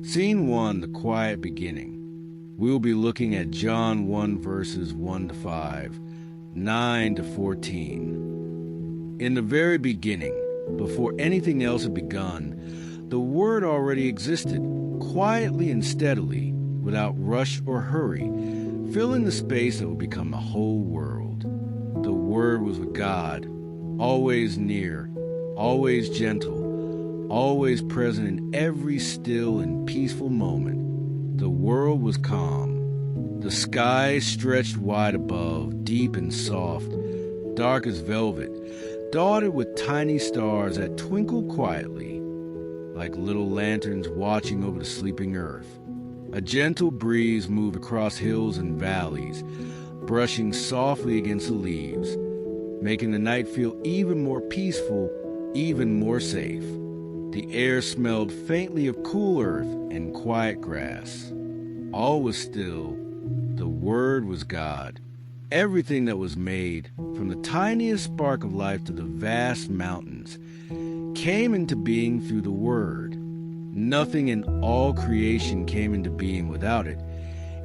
Scene 1, the quiet beginning. We'll be looking at John 1 verses 1 to 5, 9 to 14. In the very beginning, before anything else had begun, the Word already existed, quietly and steadily, without rush or hurry, filling the space that would become the whole world. The Word was with God, always near, always gentle, always present in every still and peaceful moment. The world was calm. The sky stretched wide above, deep and soft, dark as velvet, dotted with tiny stars that twinkled quietly, like little lanterns watching over the sleeping earth. A gentle breeze moved across hills and valleys, brushing softly against the leaves, making the night feel even more peaceful, even more safe. The air smelled faintly of cool earth and quiet grass. All was still. The Word was God. Everything that was made, from the tiniest spark of life to the vast mountains, came into being through the Word. Nothing in all creation came into being without it,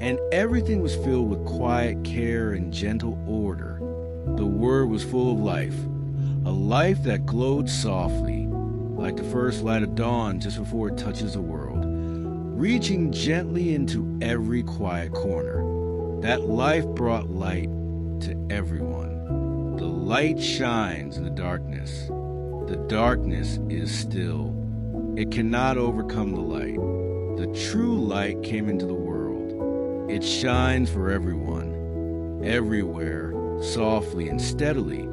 and everything was filled with quiet care and gentle order. The Word was full of life, a life that glowed softly, like the first light of dawn just before it touches the world, reaching gently into every quiet corner. That life brought light to everyone. The light shines in the darkness. The darkness is still. It cannot overcome the light. The true light came into the world. It shines for everyone, everywhere, softly and steadily,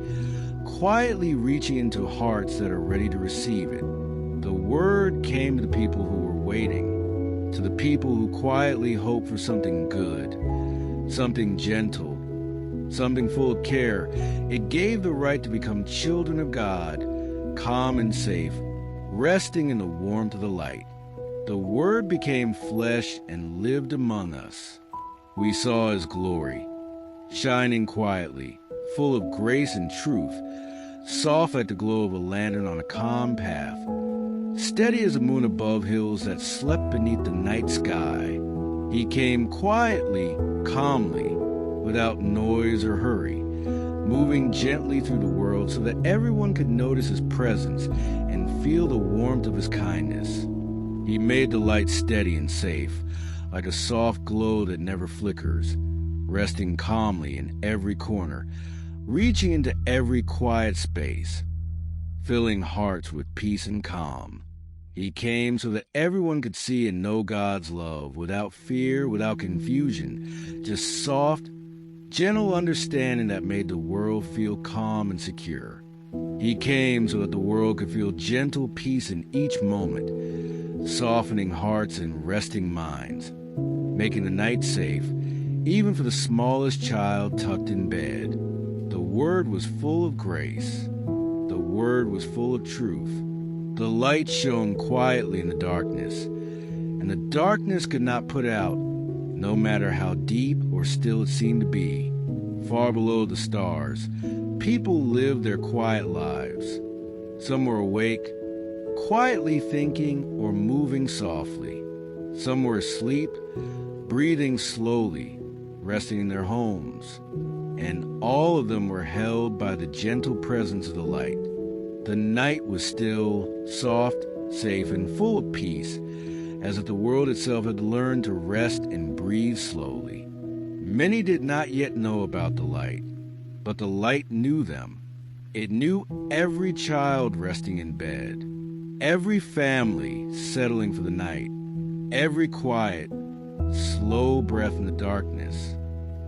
quietly reaching into hearts that are ready to receive it. The Word came to the people who were waiting, to the people who quietly hoped for something good, something gentle, something full of care. It gave the right to become children of God, calm and safe, resting in the warmth of the light. The Word became flesh and lived among us. We saw His glory, shining quietly, full of grace and truth, soft like the glow of a lantern on a calm path, steady as the moon above hills that slept beneath the night sky. He came quietly, calmly, without noise or hurry, moving gently through the world so that everyone could notice His presence and feel the warmth of His kindness. He made the light steady and safe, like a soft glow that never flickers, resting calmly in every corner, reaching into every quiet space, filling hearts with peace and calm. He came so that everyone could see and know God's love, without fear, without confusion, just soft, gentle understanding that made the world feel calm and secure. He came so that the world could feel gentle peace in each moment, softening hearts and resting minds, making the night safe, even for the smallest child tucked in bed. The Word was full of grace. The Word was full of truth. The light shone quietly in the darkness, and the darkness could not put out, no matter how deep or still it seemed to be. Far below the stars, people lived their quiet lives. Some were awake, quietly thinking or moving softly. Some were asleep, breathing slowly, resting in their homes. And all of them were held by the gentle presence of the light. The night was still, soft, safe, and full of peace, as if the world itself had learned to rest and breathe slowly. Many did not yet know about the light, but the light knew them. It knew every child resting in bed, every family settling for the night, every quiet, slow breath in the darkness.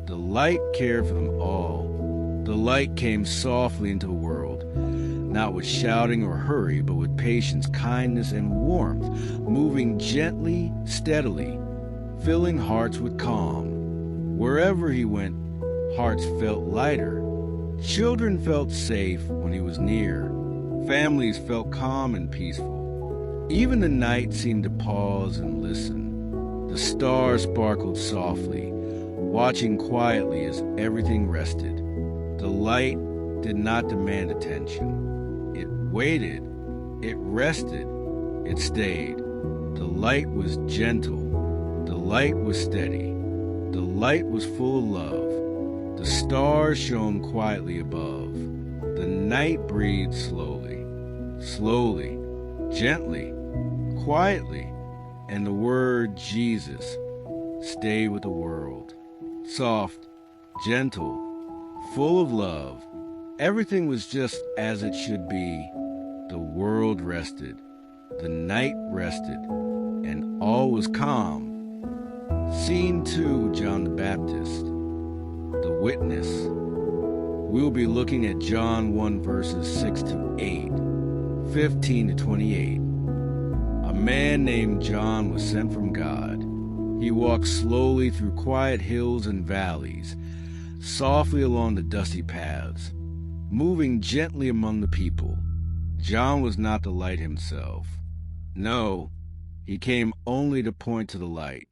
The light cared for them all. The light came softly into the world, not with shouting or hurry, but with patience, kindness, and warmth, moving gently, steadily, filling hearts with calm. Wherever He went, hearts felt lighter. Children felt safe when He was near. Families felt calm and peaceful. Even the night seemed to pause and listen. The stars sparkled softly, watching quietly as everything rested. The light did not demand attention. It waited, it rested, it stayed. The light was gentle. The light was steady. The light was full of love. The stars shone quietly above. The night breathed slowly, slowly, gently, quietly, and the word Jesus stayed with the world. Soft, gentle, full of love. Everything was just as it should be. The world rested. The night rested. And all was calm. Scene 2, John the Baptist, the witness. We'll be looking at John 1 verses 6 to 8, 15 to 28. A man named John was sent from God. He walked slowly through quiet hills and valleys, softly along the dusty paths, moving gently among the people. John was not the light himself. No, he came only to point to the light,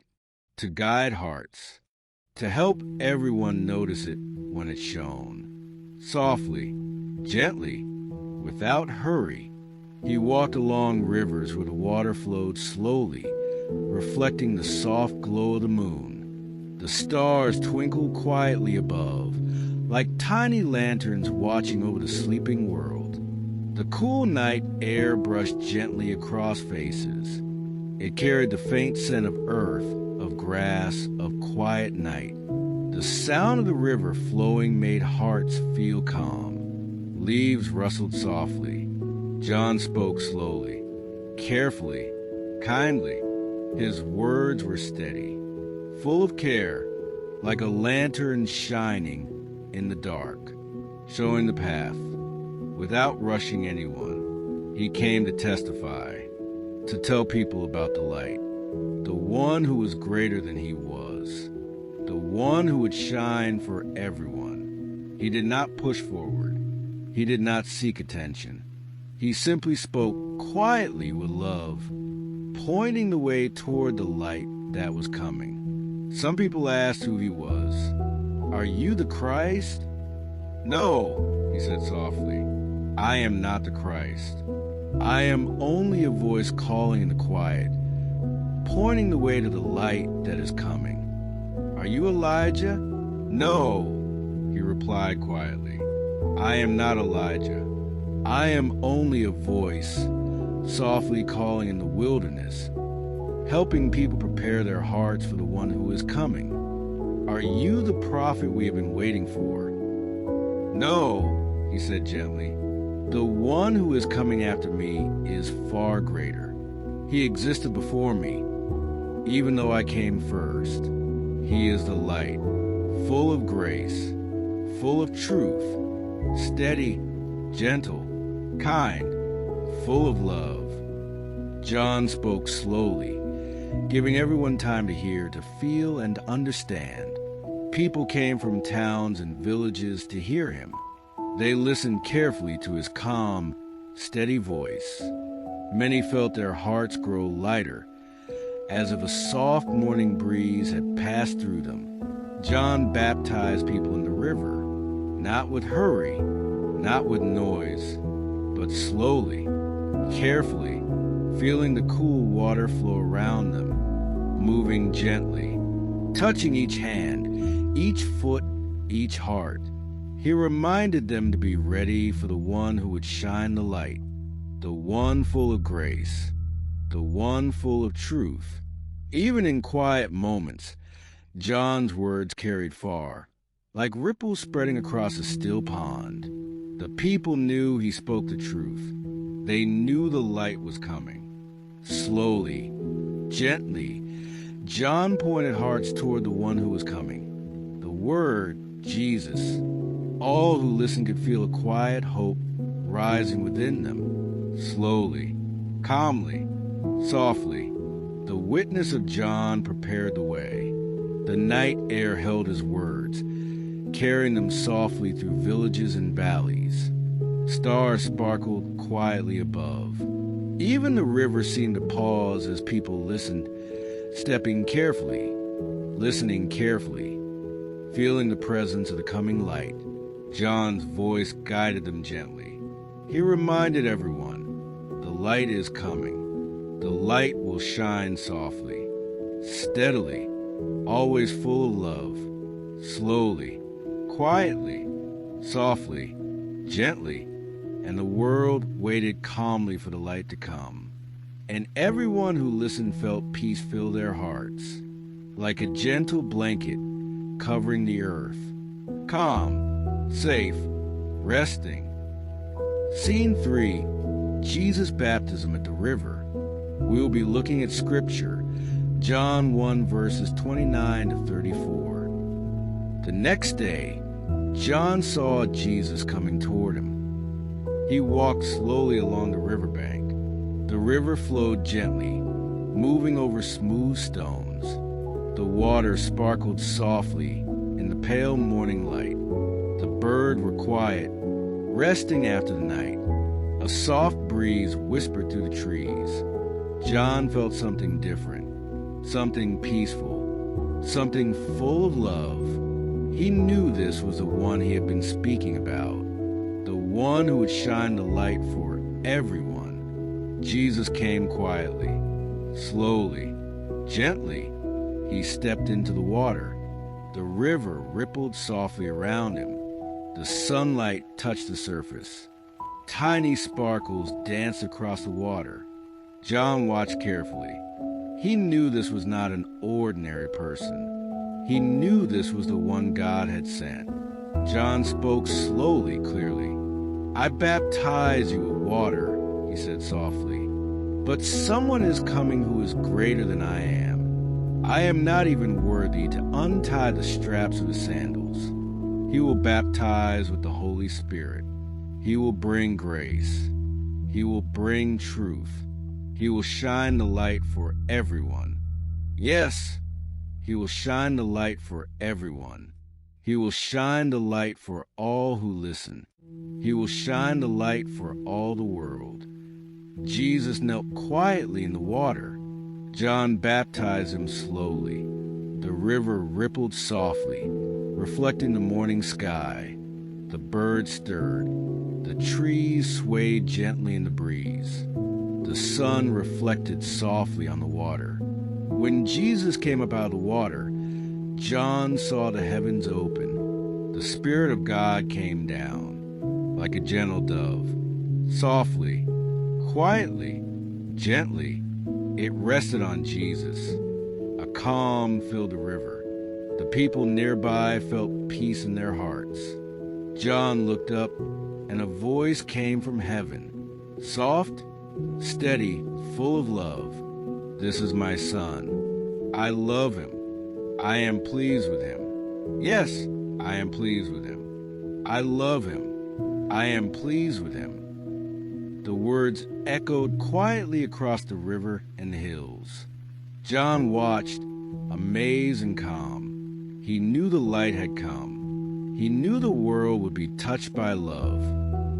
to guide hearts, to help everyone notice it when it shone. Softly, gently, without hurry, he walked along rivers where the water flowed slowly, reflecting the soft glow of the moon. The stars twinkled quietly above, like tiny lanterns watching over the sleeping world. The cool night air brushed gently across faces. It carried the faint scent of earth, of grass, of quiet night. The sound of the river flowing made hearts feel calm. Leaves rustled softly. John spoke slowly, carefully, kindly. His words were steady, full of care, like a lantern shining in the dark, showing the path. Without rushing anyone, he came to testify, to tell people about the light, the one who was greater than he was, the one who would shine for everyone. He did not push forward. He did not seek attention. He simply spoke quietly with love, pointing the way toward the light that was coming. Some people asked who he was. "Are you the Christ?" "No," he said softly. "I am not the Christ. I am only a voice calling in the quiet, pointing the way to the light that is coming." "Are you Elijah?" "No," he replied quietly. "I am not Elijah. I am only a voice, softly calling in the wilderness, helping people prepare their hearts for the one who is coming. Are you the prophet we have been waiting for?" "No," he said gently. "The one who is coming after me is far greater. He existed before me, even though I came first. He is the light, full of grace, full of truth, steady, gentle, kind, full of love." John spoke slowly, giving everyone time to hear, to feel, and to understand. People came from towns and villages to hear him. They listened carefully to his calm, steady voice. Many felt their hearts grow lighter, as if a soft morning breeze had passed through them. John baptized people in the river, not with hurry, not with noise, but slowly, carefully, feeling the cool water flow around them, moving gently, touching each hand, each foot, each heart. He reminded them to be ready for the one who would shine the light, the one full of grace, the one full of truth. Even in quiet moments, John's words carried far, like ripples spreading across a still pond. The people knew he spoke the truth. They knew the light was coming. Slowly, gently, John pointed hearts toward the one who was coming, the Word, Jesus. All who listened could feel a quiet hope rising within them. Slowly, calmly, softly, the witness of John prepared the way. The night air held his words, carrying them softly through villages and valleys. Stars sparkled quietly above. Even the river seemed to pause as people listened, stepping carefully, listening carefully, feeling the presence of the coming light. John's voice guided them gently. He reminded everyone, the light is coming. The light will shine softly, steadily, always full of love, slowly, quietly, softly, gently, and the world waited calmly for the light to come. And everyone who listened felt peace fill their hearts, like a gentle blanket covering the earth. Calm, safe, resting. Scene 3, Jesus' baptism at the river. We will be looking at Scripture, John 1 verses 29 to 34. The next day, John saw Jesus coming toward him. He walked slowly along the riverbank. The river flowed gently, moving over smooth stones. The water sparkled softly in the pale morning light. The birds were quiet, resting after the night. A soft breeze whispered through the trees. John felt something different, something peaceful, something full of love. He knew this was the one he had been speaking about, the one who would shine the light for everyone. Jesus came quietly, slowly, gently. He stepped into the water. The river rippled softly around him. The sunlight touched the surface. Tiny sparkles danced across the water. John watched carefully. He knew this was not an ordinary person. He knew this was the one God had sent. John spoke slowly, clearly. "I baptize you with water," he said softly. "But someone is coming who is greater than I am. I am not even worthy to untie the straps of his sandals. He will baptize with the Holy Spirit. He will bring grace. He will bring truth. He will shine the light for everyone. Yes, he will shine the light for everyone. He will shine the light for all who listen. He will shine the light for all the world." Jesus knelt quietly in the water. John baptized him slowly. The river rippled softly, reflecting the morning sky. The birds stirred. The trees swayed gently in the breeze. The sun reflected softly on the water. When Jesus came up out of the water, John saw the heavens open. The Spirit of God came down, like a gentle dove. Softly, quietly, gently, it rested on Jesus. A calm filled the river. The people nearby felt peace in their hearts. John looked up, and a voice came from heaven, soft, steady, full of love. "This is my son. I love him. I am pleased with him. Yes, I am pleased with him. I love him. I am pleased with him." The words echoed quietly across the river and the hills. John watched, amazed and calm. He knew the light had come. He knew the world would be touched by love.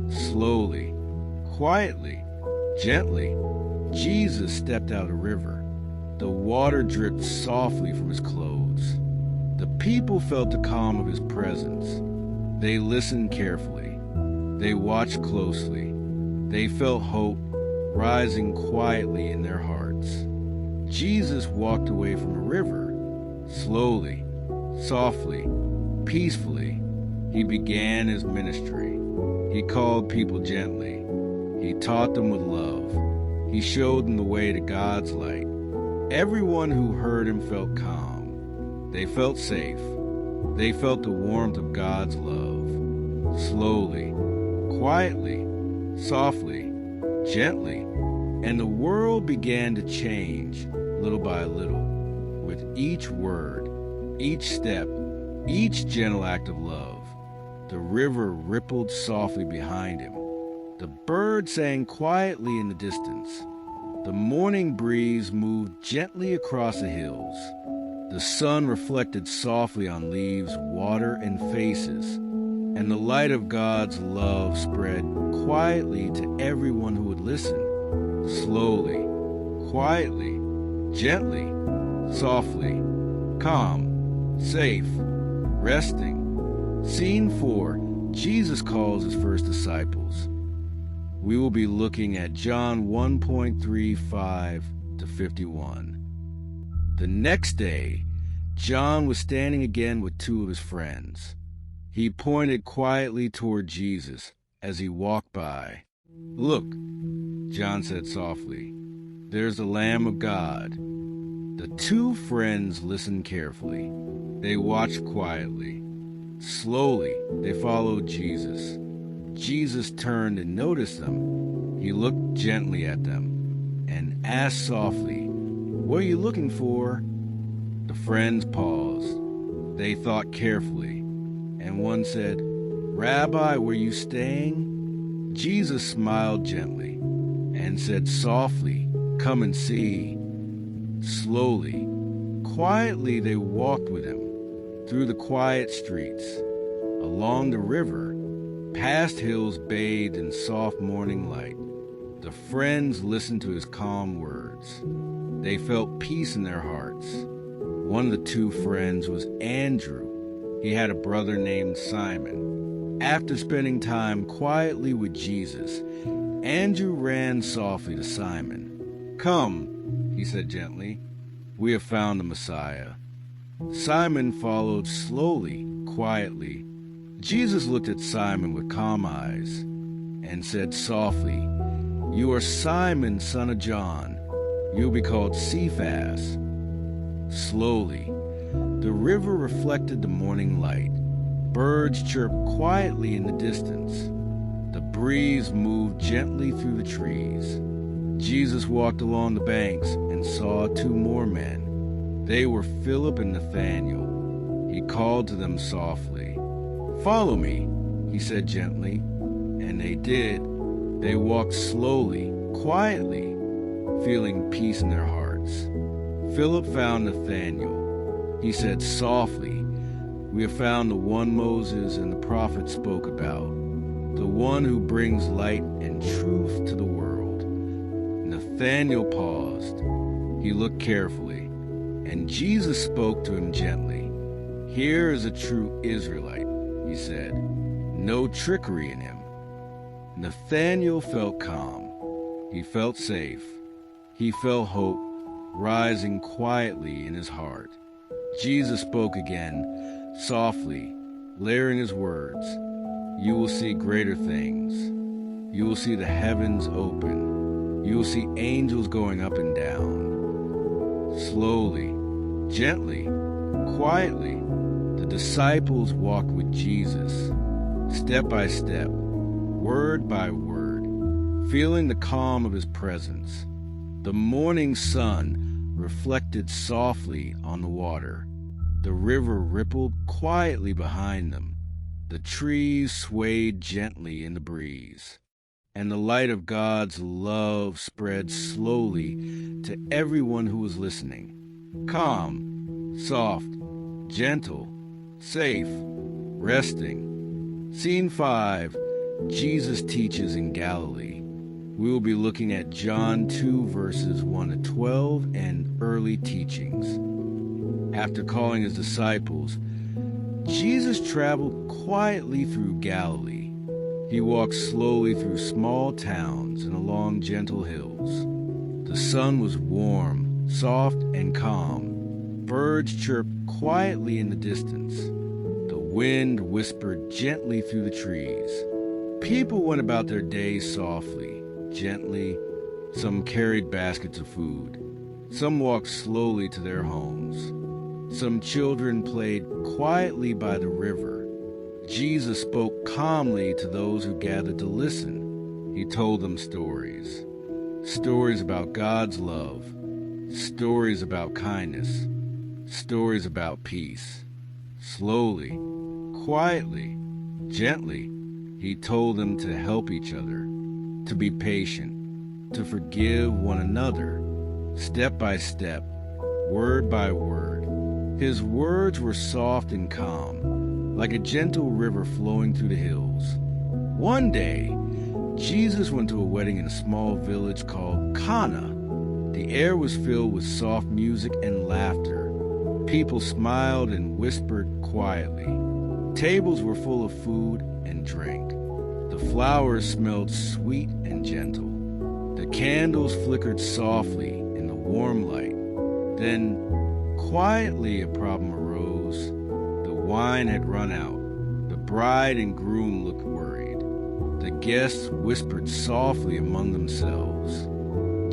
Slowly, quietly, gently, Jesus stepped out of the river. The water dripped softly from his clothes. The people felt the calm of his presence. They listened carefully. They watched closely. They felt hope rising quietly in their hearts. Jesus walked away from the river. Slowly, softly, peacefully, he began his ministry. He called people gently. He taught them with love. He showed them the way to God's light. Everyone who heard him felt calm. They felt safe. They felt the warmth of God's love. Slowly, quietly, softly, gently, and the world began to change little by little. With each word, each step, each gentle act of love, the river rippled softly behind him. The birds sang quietly in the distance. The morning breeze moved gently across the hills. The sun reflected softly on leaves, water, and faces, and the light of God's love spread quietly to everyone who would listen. Slowly, quietly, gently, softly, calm, safe, resting. Scene 4, Jesus calls his first disciples. We will be looking at John 1:35 to 51. The next day, John was standing again with two of his friends. He pointed quietly toward Jesus as he walked by. "Look," John said softly, "there's the Lamb of God." The two friends listened carefully. They watched quietly. Slowly, they followed Jesus. Jesus turned and noticed them. He looked gently at them and asked softly, "What are you looking for?" The friends paused. They thought carefully, and one said, "Rabbi, were you staying?" Jesus smiled gently and said softly, "Come and see." Slowly, quietly, they walked with him through the quiet streets, along the river, past hills bathed in soft morning light. The friends listened to his calm words. They felt peace in their hearts. One of the two friends was Andrew. He had a brother named Simon. After spending time quietly with Jesus, Andrew ran softly to Simon. "Come," he said gently, "we have found the Messiah." Simon followed slowly, quietly. Jesus looked at Simon with calm eyes and said softly, "You are Simon, son of John. You'll be called Cephas." Slowly, the river reflected the morning light. Birds chirped quietly in the distance. The breeze moved gently through the trees. Jesus walked along the banks and saw two more men. They were Philip and Nathanael. He called to them softly. "Follow me," he said gently, and they did. They walked slowly, quietly, feeling peace in their hearts. Philip found Nathanael. He said softly, "We have found the one Moses and the prophets spoke about, the one who brings light and truth to the world." Nathanael paused. He looked carefully, and Jesus spoke to him gently. "Here is a true Israelite," he said. "No trickery in him." Nathanael felt calm. He felt safe. He felt hope rising quietly in his heart. Jesus spoke again, softly, layering his words. "You will see greater things. You will see the heavens open. You will see angels going up and down." Slowly, gently, quietly, the disciples walked with Jesus, step by step, word by word, feeling the calm of his presence. The morning sun reflected softly on the water. The river rippled quietly behind them. The trees swayed gently in the breeze. And the light of God's love spread slowly to everyone who was listening. Calm, soft, gentle, safe, resting. Scene 5, Jesus teaches in Galilee. We will be looking at John 2 verses 1 to 12 and early teachings. After calling his disciples, Jesus traveled quietly through Galilee. He walked slowly through small towns and along gentle hills. The sun was warm, soft, and calm. Birds chirped quietly in the distance. The wind whispered gently through the trees. People went about their days softly, gently. Some carried baskets of food. Some walked slowly to their homes. Some children played quietly by the river. Jesus spoke calmly to those who gathered to listen. He told them stories. Stories about God's love. Stories about kindness. Stories about peace. Slowly, quietly, gently, he told them to help each other, to be patient, to forgive one another, step by step, word by word. His words were soft and calm, like a gentle river flowing through the hills. One day, Jesus went to a wedding in a small village called Cana. The air was filled with soft music and laughter. People smiled and whispered quietly. Tables were full of food and drink. The The flowers smelled sweet and gentle. The candles flickered softly in the warm light. Then, quietly, a problem arose. The wine had run out. The bride and groom looked worried. The guests whispered softly among themselves.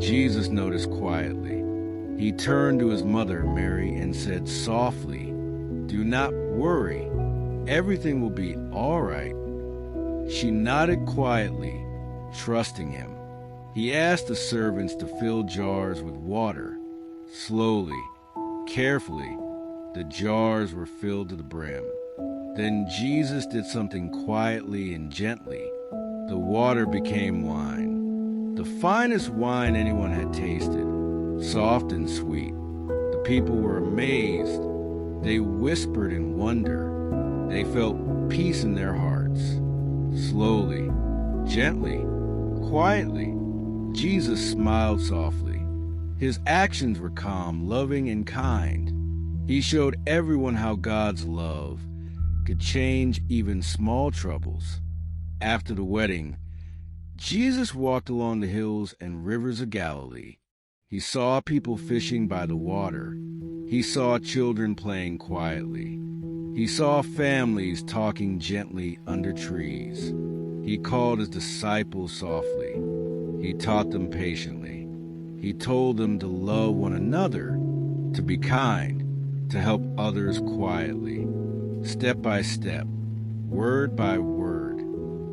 Jesus noticed quietly. He turned to his mother, Mary, and said softly, "Do not worry. Everything will be all right." She nodded quietly, trusting him. He asked the servants to fill jars with water. Slowly, carefully, the jars were filled to the brim. Then Jesus did something quietly and gently. The water became wine, the finest wine anyone had tasted, soft and sweet. The people were amazed. They whispered in wonder. They felt peace in their hearts. Slowly, gently, quietly, Jesus smiled softly. His actions were calm, loving, and kind. He showed everyone how God's love could change even small troubles. After the wedding, Jesus walked along the hills and rivers of Galilee. He saw people fishing by the water. He saw children playing quietly. He saw families talking gently under trees. He called his disciples softly. He taught them patiently. He told them to love one another, to be kind, to help others quietly, step by step, word by word.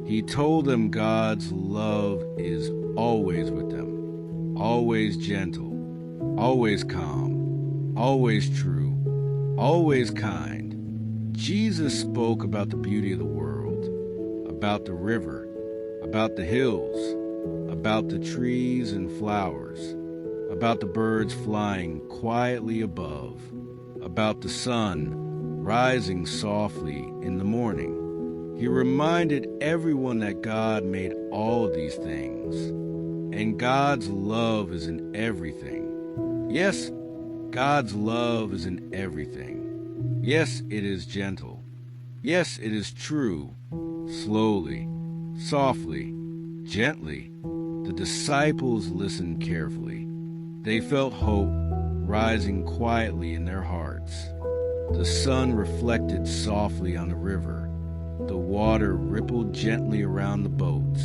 He told them God's love is always with them, always gentle, always calm, always true, always kind. Jesus spoke about the beauty of the world, about the river, about the hills, about the trees and flowers, about the birds flying quietly above, about the sun rising softly in the morning. He reminded everyone that God made all of these things, and God's love is in everything. Yes, God's love is in everything. Yes, it is gentle. Yes, it is true. Slowly, softly, gently, the disciples listened carefully. They felt hope rising quietly in their hearts. The sun reflected softly on the river. The water rippled gently around the boats.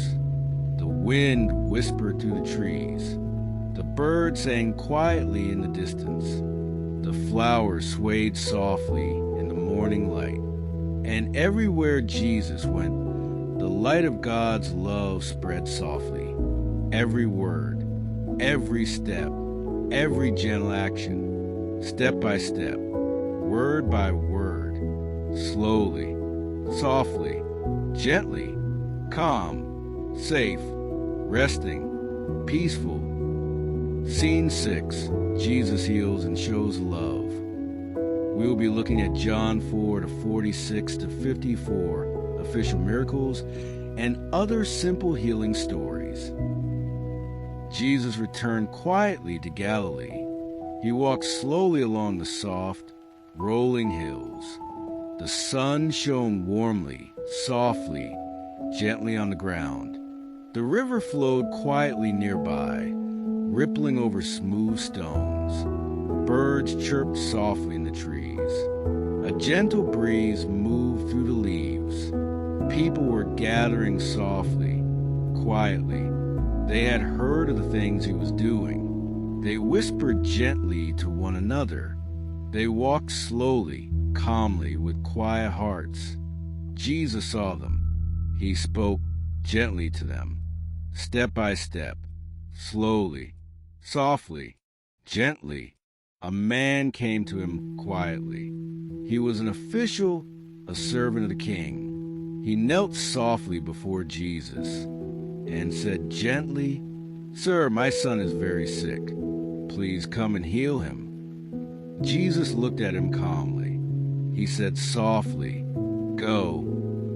The wind whispered through the trees. The birds sang quietly in the distance. The flowers swayed softly in the morning light. And everywhere Jesus went, the light of God's love spread softly. Every word, every step, every gentle action, step by step, word by word, slowly, softly, gently, calm, safe, resting, peaceful. Scene 6, Jesus heals and shows love. We will be looking at John 4 to 46 to 54 official miracles and other simple healing stories. Jesus returned quietly to Galilee. He walked slowly along the soft, rolling hills. The sun shone warmly, softly, gently on the ground. The river flowed quietly nearby, rippling over smooth stones. Birds chirped softly in the trees. A gentle breeze moved through the leaves. People were gathering softly, quietly. They had heard of the things he was doing. They whispered gently to one another. They walked slowly, calmly, with quiet hearts. Jesus saw them. He spoke gently to them, step by step, slowly, softly, gently. A man came to him quietly. He was an official, a servant of the king. He knelt softly before Jesus and said gently, "Sir, my son is very sick. Please come and heal him." Jesus looked at him calmly. He said softly, "Go,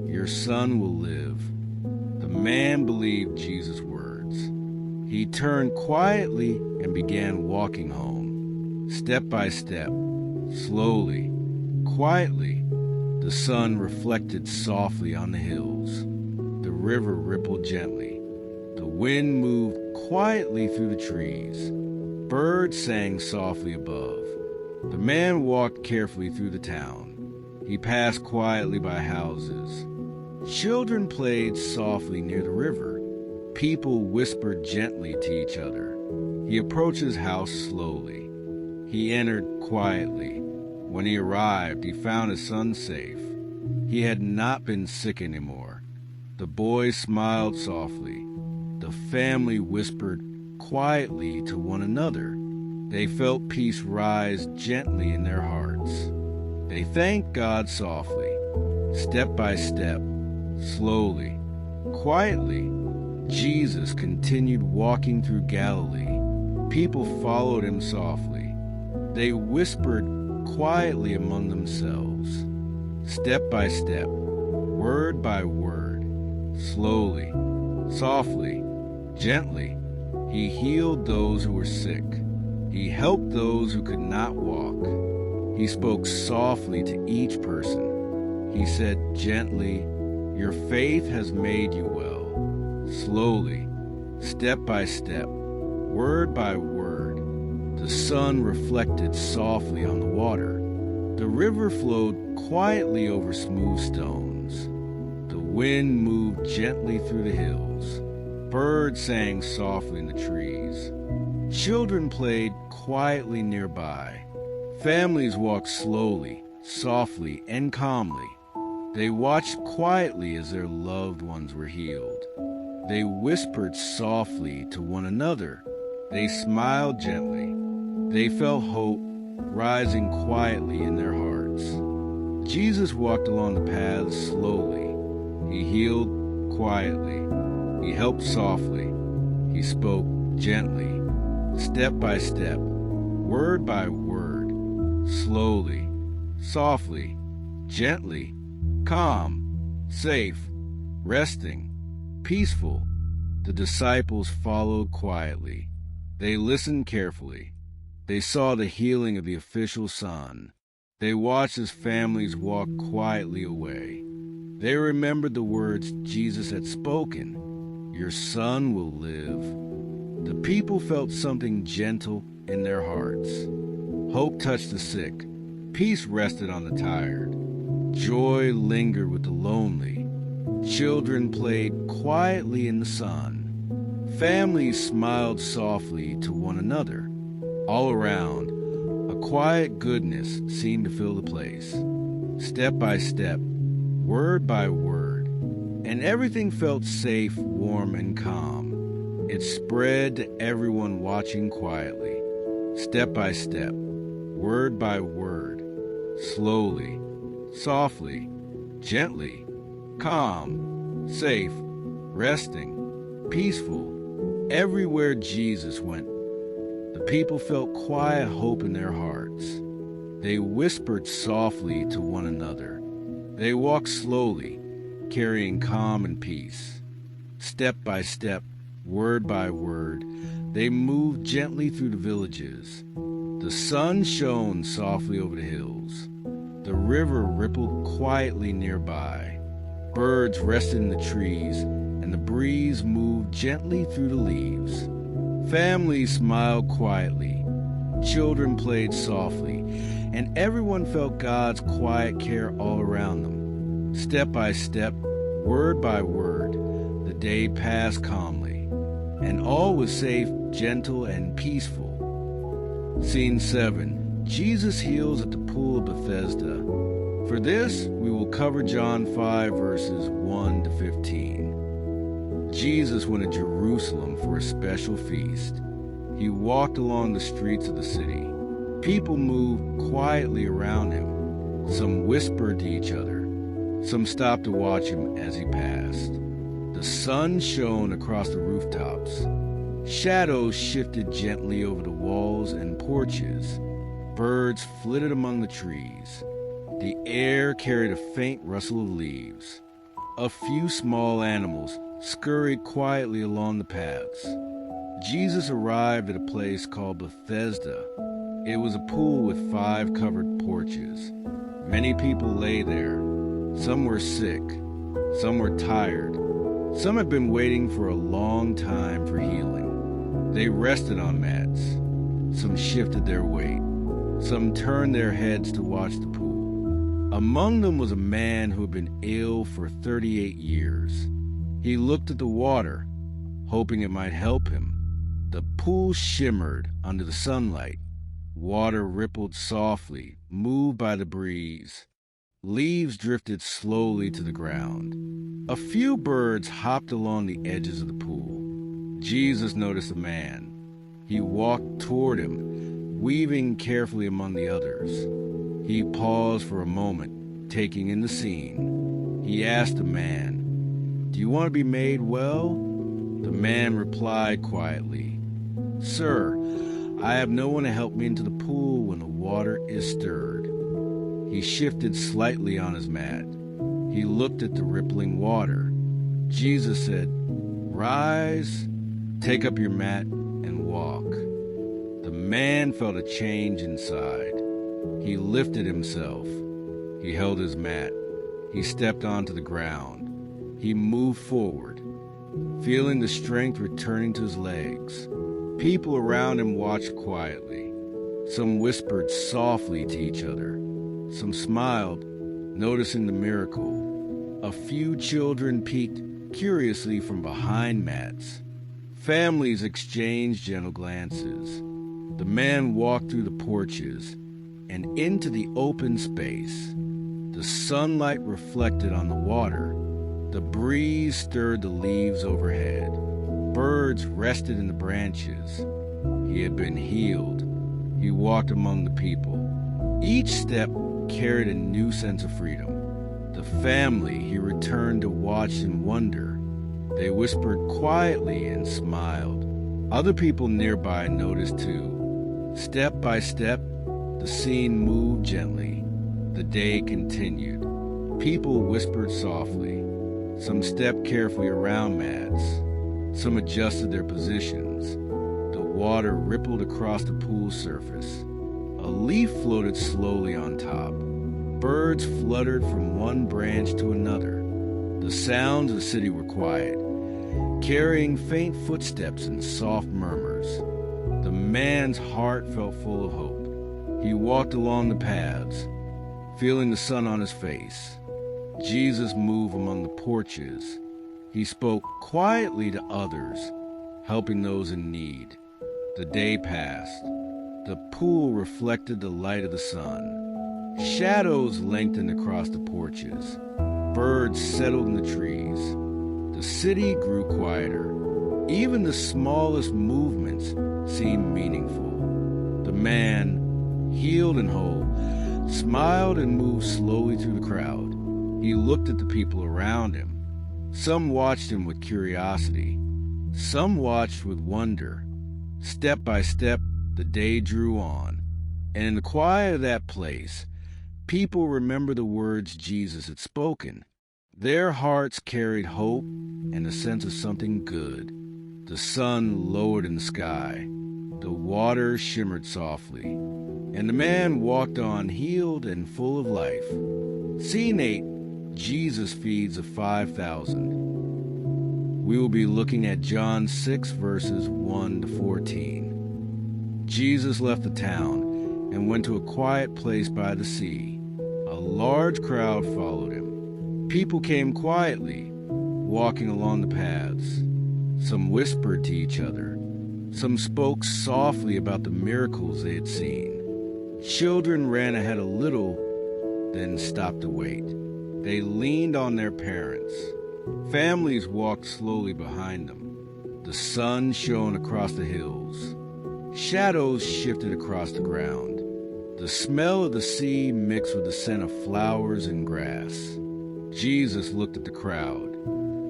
your son will live." The man believed Jesus' words. He turned quietly and began walking home, step by step, slowly, quietly. The sun reflected softly on the hills. The river rippled gently. The wind moved quietly through the trees. Birds sang softly above. The man walked carefully through the town. He passed quietly by houses. Children played softly near the river. People whispered gently to each other. He approached his house slowly. He entered quietly. When he arrived, he found his son safe. He had not been sick anymore. The boy smiled softly. The family whispered quietly to one another. They felt peace rise gently in their hearts. They thanked God softly, step by step, slowly, quietly. Jesus continued walking through Galilee. People followed him softly. They whispered quietly among themselves, step by step, word by word, slowly, softly, gently. He healed those who were sick. He helped those who could not walk. He spoke softly to each person. He said gently, "Your faith has made you well." Slowly, step by step, word by word, the sun reflected softly on the water. The river flowed quietly over smooth stones. The wind moved gently through the hills. Birds sang softly in the trees. Children played quietly nearby. Families walked slowly, softly, and calmly. They watched quietly as their loved ones were healed. They whispered softly to one another. They smiled gently. They felt hope rising quietly in their hearts. Jesus walked along the paths slowly. He healed quietly. He helped softly. He spoke gently, step by step, word by word, slowly, softly, gently, calm, safe, resting, peaceful. The disciples followed quietly. They listened carefully. They saw the healing of the official son. They watched as families walked quietly away. They remembered the words Jesus had spoken. "Your son will live." The people felt something gentle in their hearts. Hope touched the sick. Peace rested on the tired. Joy lingered with the lonely. Children played quietly in the sun. Families smiled softly to one another. All around, a quiet goodness seemed to fill the place. Step by step, word by word, and everything felt safe, warm, and calm. It spread to everyone watching quietly, step by step, word by word, slowly, softly, gently, calm, safe, resting, peaceful. Everywhere Jesus went, the people felt quiet hope in their hearts. They whispered softly to one another. They walked slowly, carrying calm and peace. Step by step, word by word, they moved gently through the villages. The sun shone softly over the hills. The river rippled quietly nearby. Birds rested in the trees, and the breeze moved gently through the leaves. Families smiled quietly. Children played softly, and everyone felt God's quiet care all around them. Step by step, word by word, the day passed calmly, and all was safe, gentle, and peaceful. Scene 7. Jesus heals at the pool of Bethesda. For this, we will cover John 5, verses 1 to 15. Jesus went to Jerusalem for a special feast. He walked along the streets of the city. People moved quietly around him. Some whispered to each other. Some stopped to watch him as he passed. The sun shone across the rooftops. Shadows shifted gently over the walls and porches. Birds flitted among the trees. The air carried a faint rustle of leaves. A few small animals scurried quietly along the paths. Jesus arrived at a place called Bethesda. It was a pool with 5 covered porches. Many people lay there. Some were sick. Some were tired. Some had been waiting for a long time for healing. They rested on mats. Some shifted their weight. Some turned their heads to watch the pool. Among them was a man who had been ill for 38 years. He looked at the water, hoping it might help him. The pool shimmered under the sunlight. Water rippled softly, moved by the breeze. Leaves drifted slowly to the ground. A few birds hopped along the edges of the pool. Jesus noticed a man. He walked toward him, weaving carefully among the others. He paused for a moment, taking in the scene. He asked the man, "Do you want to be made well?" The man replied quietly, "Sir, I have no one to help me into the pool when the water is stirred." He shifted slightly on his mat. He looked at the rippling water. Jesus said, "Rise, take up your mat, and walk." The man felt a change inside. He lifted himself. He held his mat. He stepped onto the ground. He moved forward, feeling the strength returning to his legs. People around him watched quietly. Some whispered softly to each other. Some smiled, noticing the miracle. A few children peeked curiously from behind mats. Families exchanged gentle glances. The man walked through the porches and into the open space. The sunlight reflected on the water. The breeze stirred the leaves overhead. Birds rested in the branches. He had been healed. He walked among the people. Each step carried a new sense of freedom. The family he returned to watch in wonder. They whispered quietly and smiled. Other people nearby noticed too. Step by step, the scene moved gently. The day continued. People whispered softly. Some stepped carefully around mats. Some adjusted their positions. The water rippled across the pool's surface. A leaf floated slowly on top. Birds fluttered from one branch to another. The sounds of the city were quiet, carrying faint footsteps and soft murmurs. The man's heart felt full of hope. He walked along the paths, feeling the sun on his face. Jesus moved among the porches. He spoke quietly to others, helping those in need. The day passed. The pool reflected the light of the sun. Shadows lengthened across the porches. Birds settled in the trees. The city grew quieter. Even the smallest movements seemed meaningful. The man, healed and whole, smiled and moved slowly through the crowd. He looked at the people around him. Some watched him with curiosity. Some watched with wonder. Step by step, the day drew on. And in the quiet of that place, people remembered the words Jesus had spoken. Their hearts carried hope and a sense of something good. The sun lowered in the sky. The water shimmered softly. And the man walked on healed and full of life. Scene 8, Jesus feeds the 5,000. We will be looking at John 6, verses 1 to 14. Jesus left the town and went to a quiet place by the sea. A large crowd followed him. People came quietly, walking along the paths. Some whispered to each other. Some spoke softly about the miracles they had seen. Children ran ahead a little, then stopped to wait. They leaned on their parents. Families walked slowly behind them. The sun shone across the hills. Shadows shifted across the ground. The smell of the sea mixed with the scent of flowers and grass. Jesus looked at the crowd.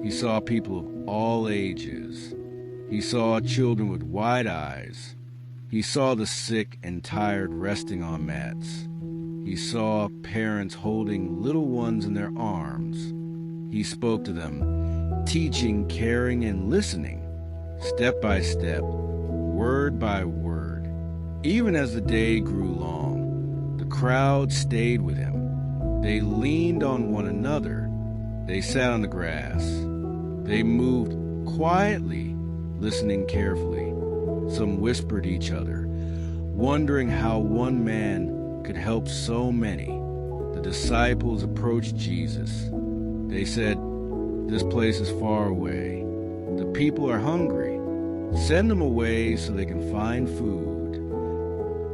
He saw people of all ages. He saw children with wide eyes. He saw the sick and tired resting on mats. He saw parents holding little ones in their arms. He spoke to them, teaching, caring, and listening, step by step, word by word. Even as the day grew long, the crowd stayed with him. They leaned on one another. They sat on the grass. They moved quietly, listening carefully. Some whispered each other, wondering how one man could help so many. The disciples approached Jesus. They said, "This place is far away. The people are hungry. Send them away so they can find food."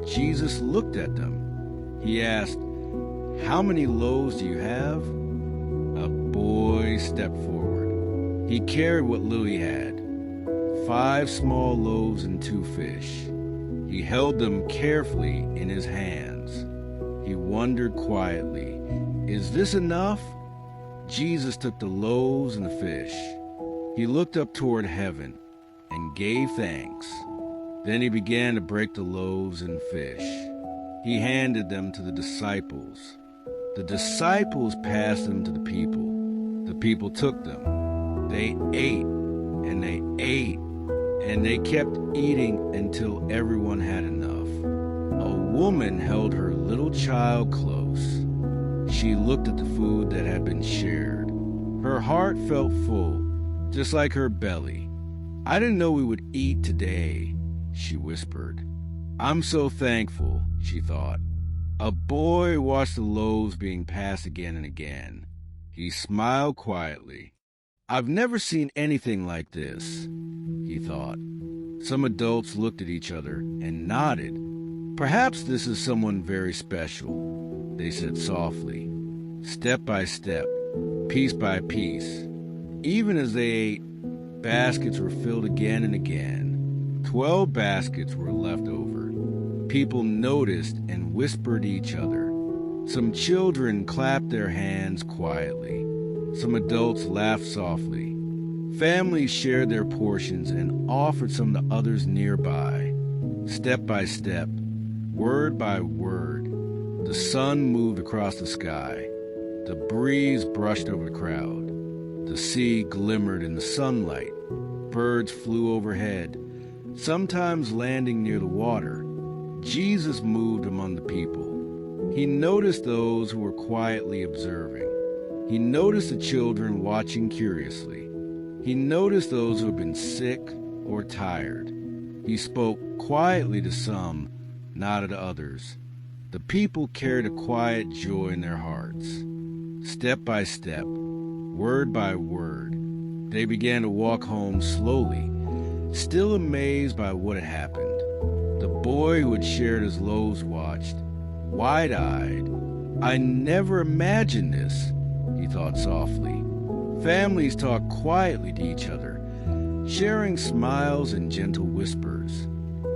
Jesus looked at them. He asked, "How many loaves do you have?" A boy stepped forward. He carried what Lily had, 5 small loaves and 2 fish. He held them carefully in his hands. He wondered quietly, "Is this enough?" Jesus took the loaves and the fish. He looked up toward heaven and gave thanks. Then he began to break the loaves and fish. He handed them to the disciples. The disciples passed them to the people. The people took them. They ate, and they ate, and they kept eating until everyone had enough. A woman held her little child close. She looked at the food that had been shared. Her heart felt full, just like her belly. "I didn't know we would eat today," she whispered. "I'm so thankful," she thought. A boy watched the loaves being passed again and again. He smiled quietly. "I've never seen anything like this," he thought. Some adults looked at each other and nodded. "Perhaps this is someone very special," they said softly. Step by step, piece by piece, even as they ate, baskets were filled again and again. 12 baskets were left over. People noticed and whispered to each other. Some children clapped their hands quietly. Some adults laughed softly. Families shared their portions and offered some to others nearby. Step by step, word by word, the sun moved across the sky. The breeze brushed over the crowd. The sea glimmered in the sunlight. Birds flew overhead, sometimes landing near the water. Jesus moved among the people. He noticed those who were quietly observing. He noticed the children watching curiously. He noticed those who had been sick or tired. He spoke quietly to some, nodded to others. The people carried a quiet joy in their hearts. Step by step, word by word, they began to walk home slowly, still amazed by what had happened. The boy who had shared his loaves watched, wide-eyed. "I never imagined this," he thought softly. Families talked quietly to each other, sharing smiles and gentle whispers.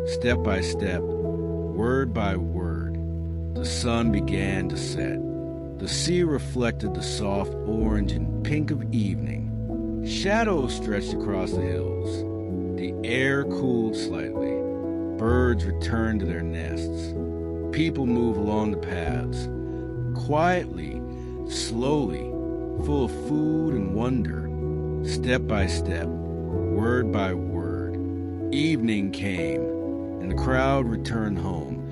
Step by step, word by word, the sun began to set. The sea reflected the soft orange and pink of evening. Shadows stretched across the hills. The air cooled slightly. Birds returned to their nests. People moved along the paths, quietly, slowly, full of food and wonder. Step by step, word by word, evening came, and the crowd returned home,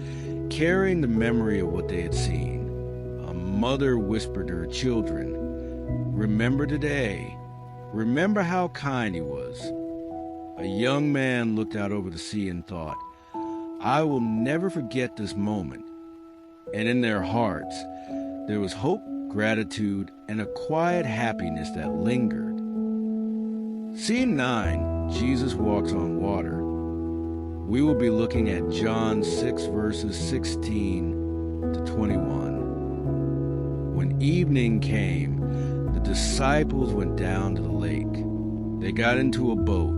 carrying the memory of what they had seen. A mother whispered to her children, "Remember today. Remember how kind he was." A young man looked out over the sea and thought, "I will never forget this moment." And in their hearts, there was hope, gratitude, and a quiet happiness that lingered. Scene 9, Jesus walks on water. We will be looking at John 6, verses 16 to 21. When evening came, the disciples went down to the lake. They got into a boat,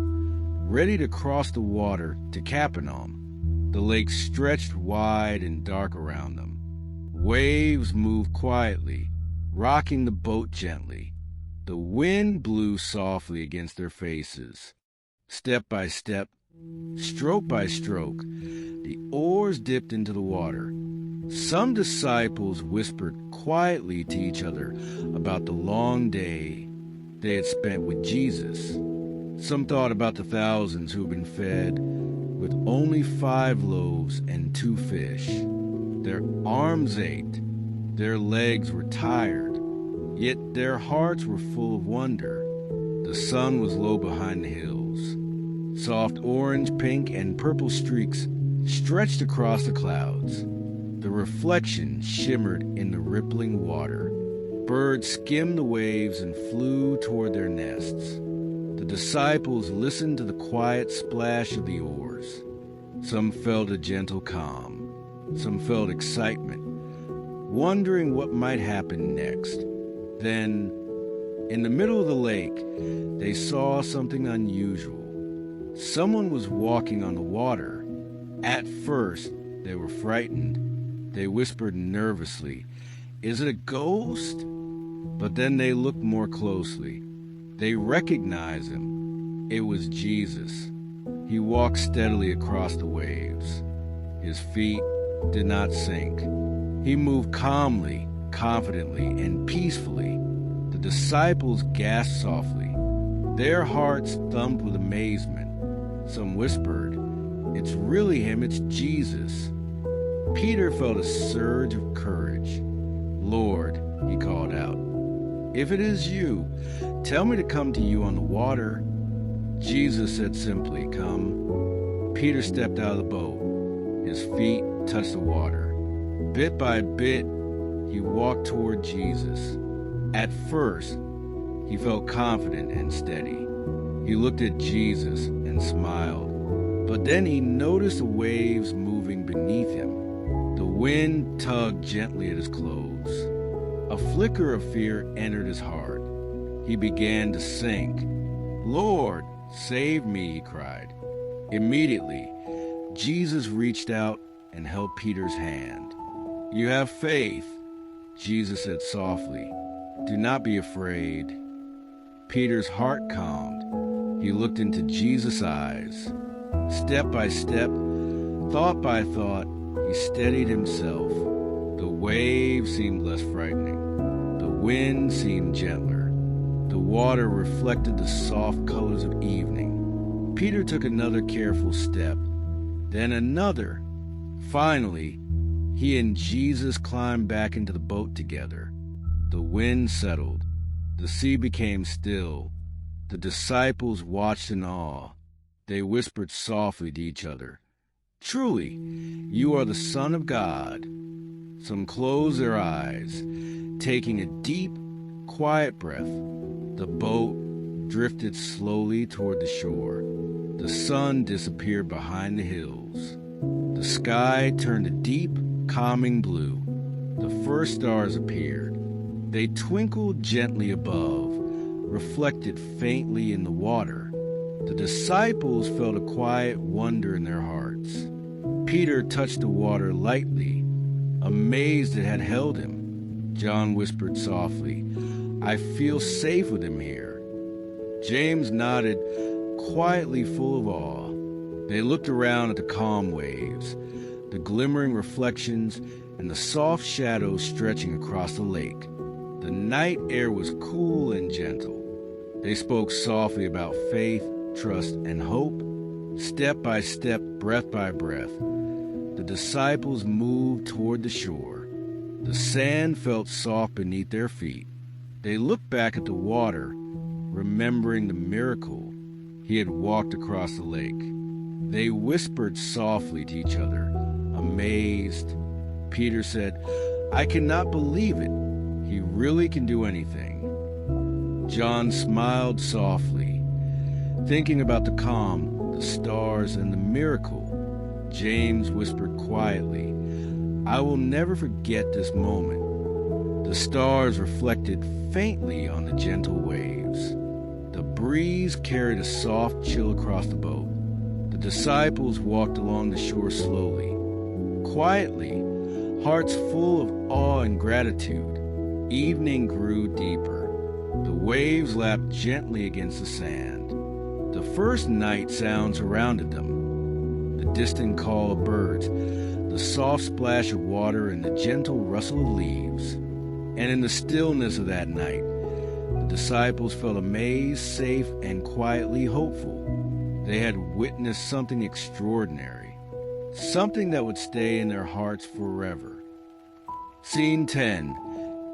ready to cross the water to Capernaum. The lake stretched wide and dark around them. Waves moved quietly, rocking the boat gently. The wind blew softly against their faces. Step by step, stroke by stroke, the oars dipped into the water. Some disciples whispered quietly to each other about the long day they had spent with Jesus. Some thought about the thousands who had been fed with only 5 loaves and 2 fish. Their arms ached, their legs were tired, yet their hearts were full of wonder. The sun was low behind the hills. Soft orange, pink, and purple streaks stretched across the clouds. The reflection shimmered in the rippling water. Birds skimmed the waves and flew toward their nests. The disciples listened to the quiet splash of the oars. Some felt a gentle calm. Some felt excitement, wondering what might happen next. Then, in the middle of the lake, they saw something unusual. Someone was walking on the water. At first, they were frightened. They whispered nervously, "Is it a ghost?" But then they looked more closely. They recognized him. It was Jesus. He walked steadily across the waves. His feet did not sink. He moved calmly, confidently, and peacefully. The disciples gasped softly. Their hearts thumped with amazement. Some whispered, "It's really him, it's Jesus." Peter felt a surge of courage. "Lord," he called out, "if it is you, tell me to come to you on the water." Jesus said simply, "Come." Peter stepped out of the boat. His feet touched the water. Bit by bit, he walked toward Jesus. At first, he felt confident and steady. He looked at Jesus and smiled. But then he noticed the waves moving beneath him. The wind tugged gently at his clothes. A flicker of fear entered his heart. He began to sink. "Lord, save me," he cried. Immediately, Jesus reached out and held Peter's hand. "You have faith," Jesus said softly. "Do not be afraid." Peter's heart calmed. He looked into Jesus' eyes. Step by step, thought by thought, he steadied himself. The waves seemed less frightening. The wind seemed gentler. The water reflected the soft colors of evening. Peter took another careful step, then another. Finally, he and Jesus climbed back into the boat together. The wind settled. The sea became still. The disciples watched in awe. They whispered softly to each other, "Truly, you are the Son of God." Some closed their eyes, taking a deep, quiet breath. The boat drifted slowly toward the shore. The sun disappeared behind the hills. The sky turned a deep, calming blue. The first stars appeared. They twinkled gently above, reflected faintly in the water. The disciples felt a quiet wonder in their hearts. Peter touched the water lightly, amazed it had held him. John whispered softly, "I feel safe with him here." James nodded, quietly full of awe. They looked around at the calm waves, the glimmering reflections, and the soft shadows stretching across the lake. The night air was cool and gentle. They spoke softly about faith, trust, and hope. Step by step, breath by breath, the disciples moved toward the shore. The sand felt soft beneath their feet. They looked back at the water, remembering the miracle he had walked across the lake. They whispered softly to each other, amazed. Peter said, "I cannot believe it. He really can do anything." John smiled softly, thinking about the calm, the stars, and the miracle. James whispered quietly, "I will never forget this moment." The stars reflected faintly on the gentle waves. The breeze carried a soft chill across the boat. The disciples walked along the shore slowly, quietly, hearts full of awe and gratitude. Evening grew deeper. The waves lapped gently against the sand. The first night sound surrounded them. The distant call of birds, the soft splash of water, and the gentle rustle of leaves. And in the stillness of that night, the disciples felt amazed, safe, and quietly hopeful. They had witnessed something extraordinary, something that would stay in their hearts forever. Scene 10.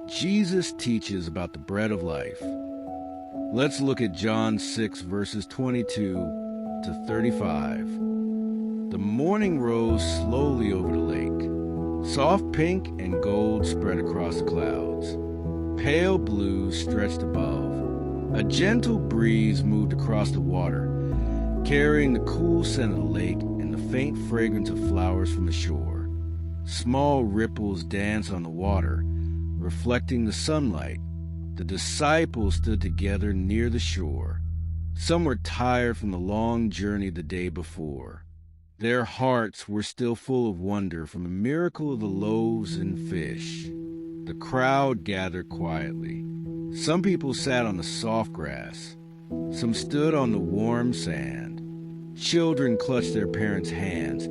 Jesus teaches about the bread of life. Let's look at John 6, verses 22 to 35. The morning rose slowly over the lake. Soft pink and gold spread across the clouds. Pale blue stretched above. A gentle breeze moved across the water, carrying the cool scent of the lake and the faint fragrance of flowers from the shore. Small ripples danced on the water, reflecting the sunlight. The disciples stood together near the shore. Some were tired from the long journey the day before. Their hearts were still full of wonder from the miracle of the loaves and fish. The crowd gathered quietly. Some people sat on the soft grass. Some stood on the warm sand. Children clutched their parents' hands,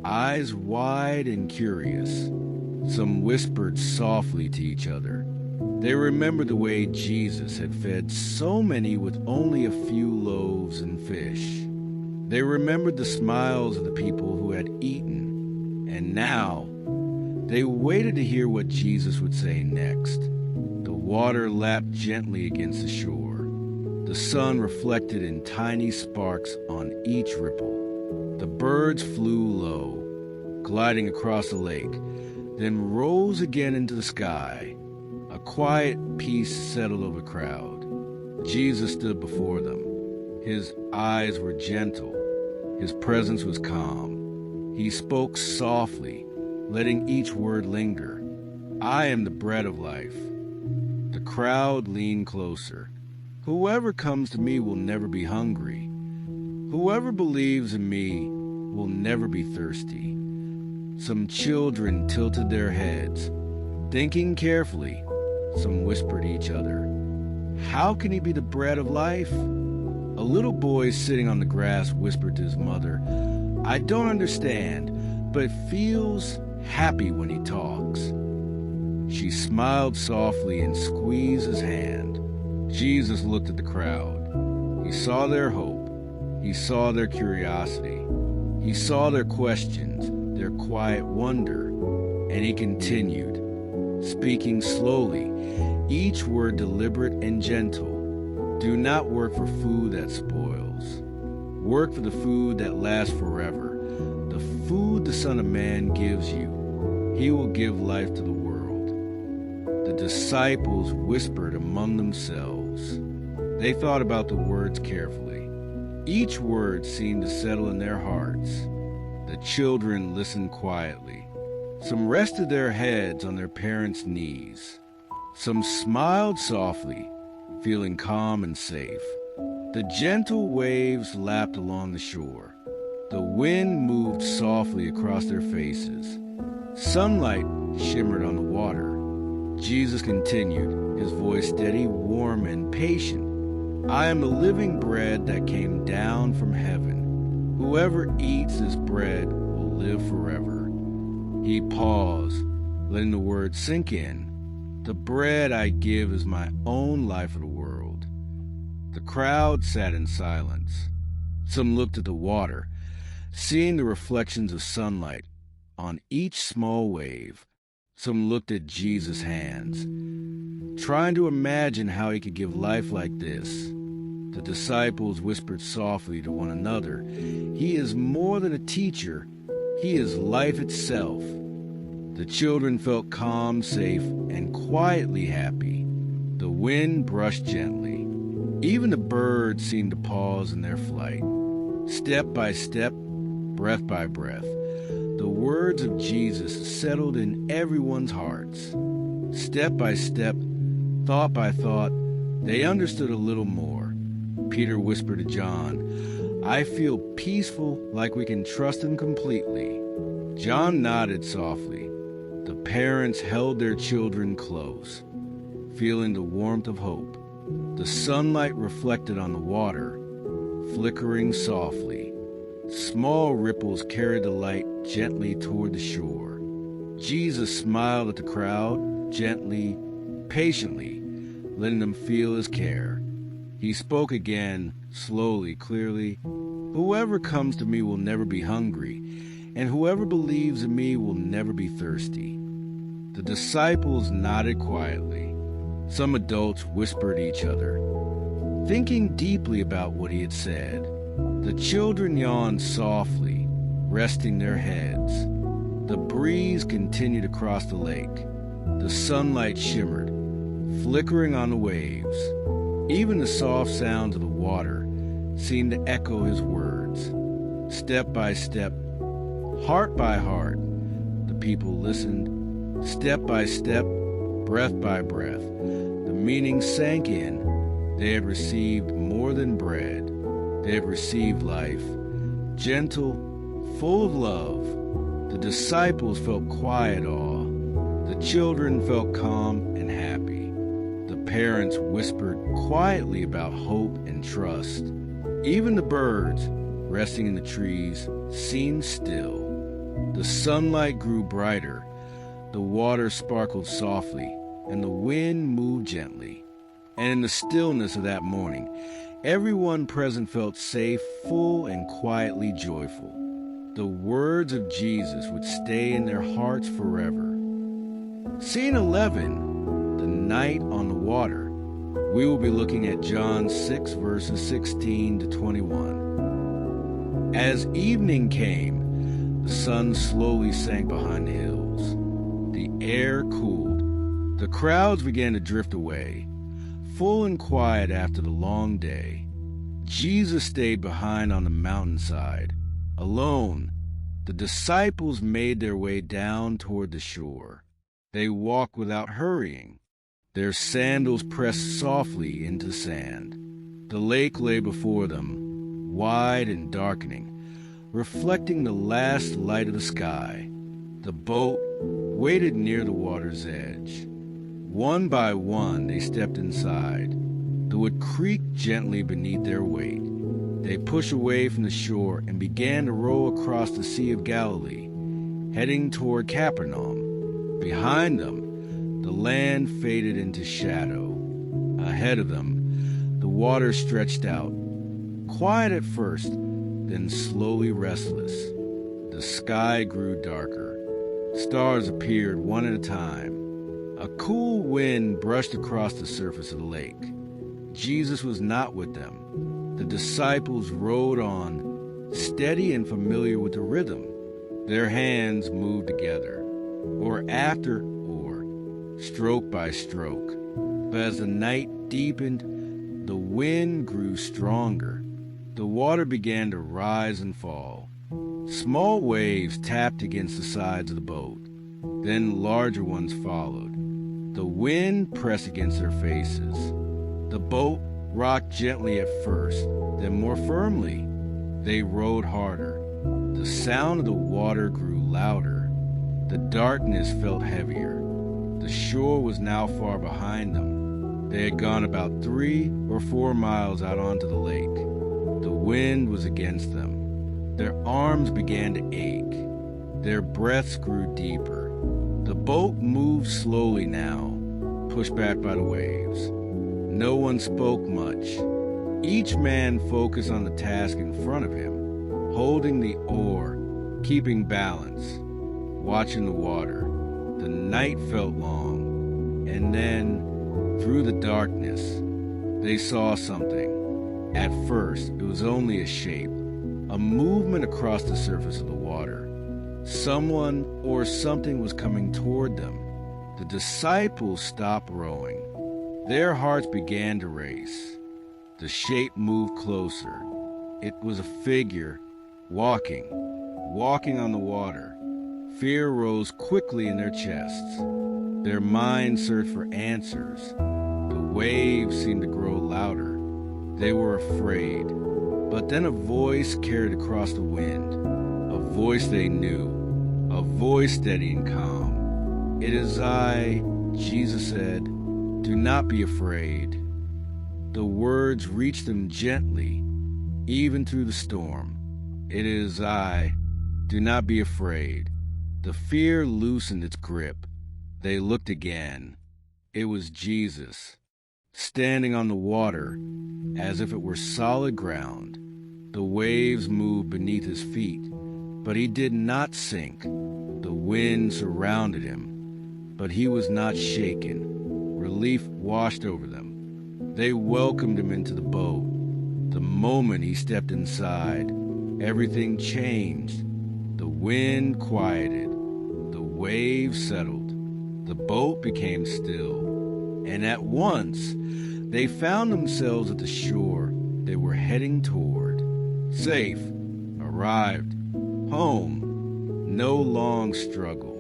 eyes wide and curious. Some whispered softly to each other. They remembered the way Jesus had fed so many with only a few loaves and fish. They remembered the smiles of the people who had eaten, and now they waited to hear what Jesus would say next. The water lapped gently against the shore. The sun reflected in tiny sparks on each ripple. The birds flew low, gliding across the lake, then rose again into the sky. A quiet peace settled over the crowd. Jesus stood before them. His eyes were gentle. His presence was calm. He spoke softly, letting each word linger. I am the bread of life. The crowd leaned closer. Whoever comes to me will never be hungry. Whoever believes in me will never be thirsty. Some children tilted their heads, thinking carefully. Some whispered to each other, "How can he be the bread of life?" A little boy sitting on the grass whispered to his mother, "I don't understand, but feels happy when he talks." She smiled softly and squeezed his hand. Jesus looked at the crowd. He saw their hope. He saw their curiosity. He saw their questions, their quiet wonder, and he continued, speaking slowly, each word deliberate and gentle. Do not work for food that spoils. Work for the food that lasts forever, the food the Son of Man gives you. He will give life to the world. The disciples whispered among themselves. They thought about the words carefully. Each word seemed to settle in their hearts. The children listened quietly. Some rested their heads on their parents' knees. Some smiled softly, feeling calm and safe. The gentle waves lapped along the shore. The wind moved softly across their faces. Sunlight shimmered on the water. Jesus continued, his voice steady, warm, and patient. I am the living bread that came down from heaven. Whoever eats this bread will live forever. He paused, letting the words sink in. The bread I give is my own life of the world. The crowd sat in silence. Some looked at the water, seeing the reflections of sunlight on each small wave. Some looked at Jesus' hands, trying to imagine how he could give life like this. The disciples whispered softly to one another, He is more than a teacher. He is life itself. The children felt calm, safe, and quietly happy. The wind brushed gently. Even the birds seemed to pause in their flight. Step by step, breath by breath, the words of Jesus settled in everyone's hearts. Step by step, thought by thought, they understood a little more. Peter whispered to John, I feel peaceful, like we can trust him completely. John nodded softly. The parents held their children close, feeling the warmth of hope. The sunlight reflected on the water, flickering softly. Small ripples carried the light gently toward the shore. Jesus smiled at the crowd, gently, patiently, letting them feel his care. He spoke again, slowly, clearly. Whoever comes to me will never be hungry, and whoever believes in me will never be thirsty. The disciples nodded quietly. Some adults whispered to each other, thinking deeply about what he had said. The children yawned softly, resting their heads. The breeze continued across the lake. The sunlight shimmered, flickering on the waves. Even the soft sounds of the water seemed to echo his words. Step by step, heart by heart, the people listened. Step by step, breath by breath, the meaning sank in. They had received more than bread. They had received life, gentle, full of love. The disciples felt quiet awe. The children felt calm and happy. The parents whispered quietly about hope and trust. Even the birds, resting in the trees, seemed still. The sunlight grew brighter. The water sparkled softly, and the wind moved gently. And in the stillness of that morning, everyone present felt safe, full, and quietly joyful. The words of Jesus would stay in their hearts forever. Scene 11, the night on the water. We will be looking at John 6, verses 16 to 21. As evening came, the sun slowly sank behind the hills. The air cooled. The crowds began to drift away. Full and quiet after the long day, Jesus stayed behind on the mountainside. Alone, the disciples made their way down toward the shore. They walked without hurrying. Their sandals pressed softly into sand. The lake lay before them, wide and darkening, reflecting the last light of the sky. The boat waited near the water's edge. One by one, they stepped inside. The wood creaked gently beneath their weight. They pushed away from the shore and began to row across the Sea of Galilee, heading toward Capernaum. Behind them, the land faded into shadow. Ahead of them, the water stretched out, quiet at first, then slowly restless. The sky grew darker. Stars appeared one at a time. A cool wind brushed across the surface of the lake. Jesus was not with them. The disciples rowed on, steady and familiar with the rhythm. Their hands moved together, oar after oar, stroke by stroke. But as the night deepened, the wind grew stronger. The water began to rise and fall. Small waves tapped against the sides of the boat. Then larger ones followed. The wind pressed against their faces. The boat rocked gently at first, then more firmly. They rowed harder. The sound of the water grew louder. The darkness felt heavier. The shore was now far behind them. They had gone about 3 or 4 miles out onto the lake. The wind was against them. Their arms began to ache. Their breaths grew deeper. The boat moved slowly now, pushed back by the waves. No one spoke much. Each man focused on the task in front of him, holding the oar, keeping balance, watching the water. The night felt long, and then, through the darkness, they saw something. At first, it was only a shape, a movement across the surface of the water. Someone or something was coming toward them. The disciples stopped rowing. Their hearts began to race. The shape moved closer. It was a figure, walking on the water. Fear rose quickly in their chests. Their minds searched for answers. The waves seemed to grow louder. They were afraid. But then a voice carried across the wind, a voice they knew, a voice steady and calm. "It is I," Jesus said. "Do not be afraid." The words reached them gently, even through the storm. "It is I. Do not be afraid." The fear loosened its grip. They looked again. It was Jesus, standing on the water as if it were solid ground. The waves moved beneath his feet, but he did not sink. The wind surrounded him, but he was not shaken. Relief washed over them. They welcomed him into the boat. The moment he stepped inside, everything changed. The wind quieted, the waves settled, the boat became still, and at once they found themselves at the shore they were heading toward. Safe, arrived, home. No long struggle,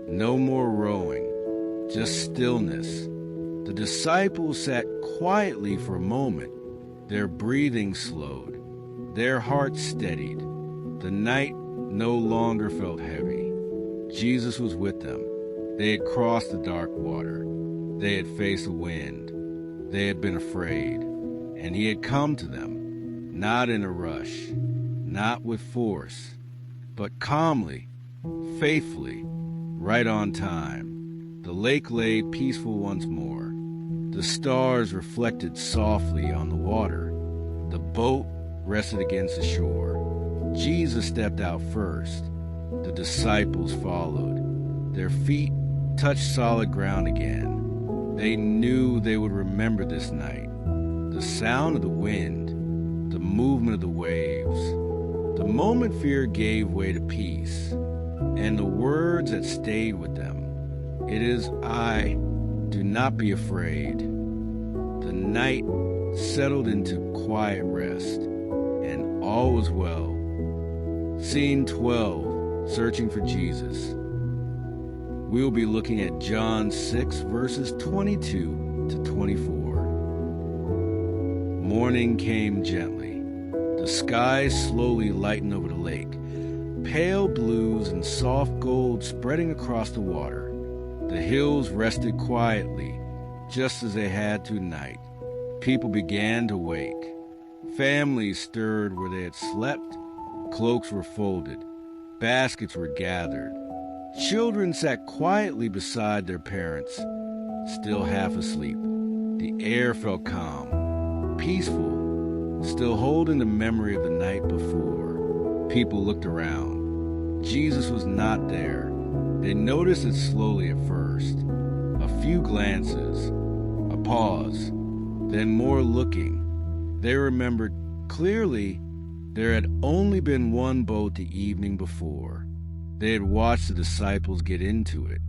no more rowing, just stillness. The disciples sat quietly for a moment. Their breathing slowed, their hearts steadied. The night no longer felt heavy. Jesus was with them. They had crossed the dark water. They had faced the wind. They had been afraid. And he had come to them, not in a rush, not with force, but calmly, faithfully, right on time. The lake lay peaceful once more. The stars reflected softly on the water. The boat rested against the shore. Jesus stepped out first. The disciples followed. Their feet touched solid ground again. They knew they would remember this night. The sound of the wind, the movement of the waves. The moment fear gave way to peace, and the words that stayed with them. It is I, do not be afraid. The night settled into quiet rest, and all was well. Scene 12, Searching for Jesus. We will be looking at John 6, verses 22 to 24. Morning came gently. The sky slowly lightened over the lake, pale blues and soft gold spreading across the water. The hills rested quietly, just as they had tonight. People began to wake. Families stirred where they had slept. Cloaks were folded. Baskets were gathered. Children sat quietly beside their parents, still half asleep. The air felt calm, peaceful, still holding the memory of the night before. People looked around. Jesus was not there. They noticed it slowly at first. A few glances, a pause, then more looking. They remembered clearly there had only been one boat the evening before. They had watched the disciples get into it.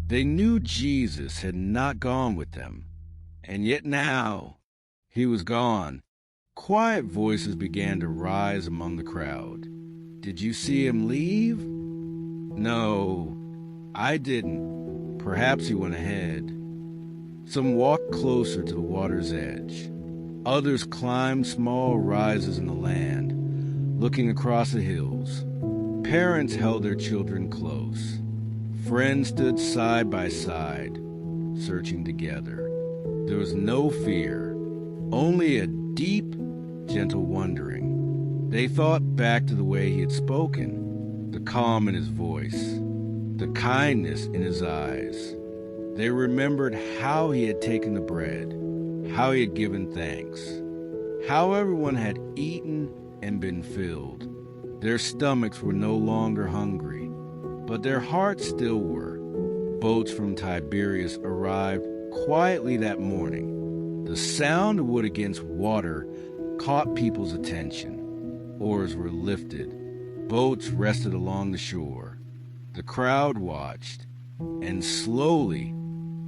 They knew Jesus had not gone with them. And yet now, he was gone. Quiet voices began to rise among the crowd. Did you see him leave? No, I didn't. Perhaps he went ahead. Some walked closer to the water's edge. Others climbed small rises in the land, looking across the hills. Parents held their children close. Friends stood side by side, searching together. There was no fear, only a deep, gentle wondering. They thought back to the way he had spoken, the calm in his voice, the kindness in his eyes. They remembered how he had taken the bread, how he had given thanks, how everyone had eaten and been filled. Their stomachs were no longer hungry, but their hearts still were. Boats from Tiberias arrived quietly that morning. The sound of wood against water caught people's attention. Oars were lifted. Boats rested along the shore. The crowd watched, and slowly,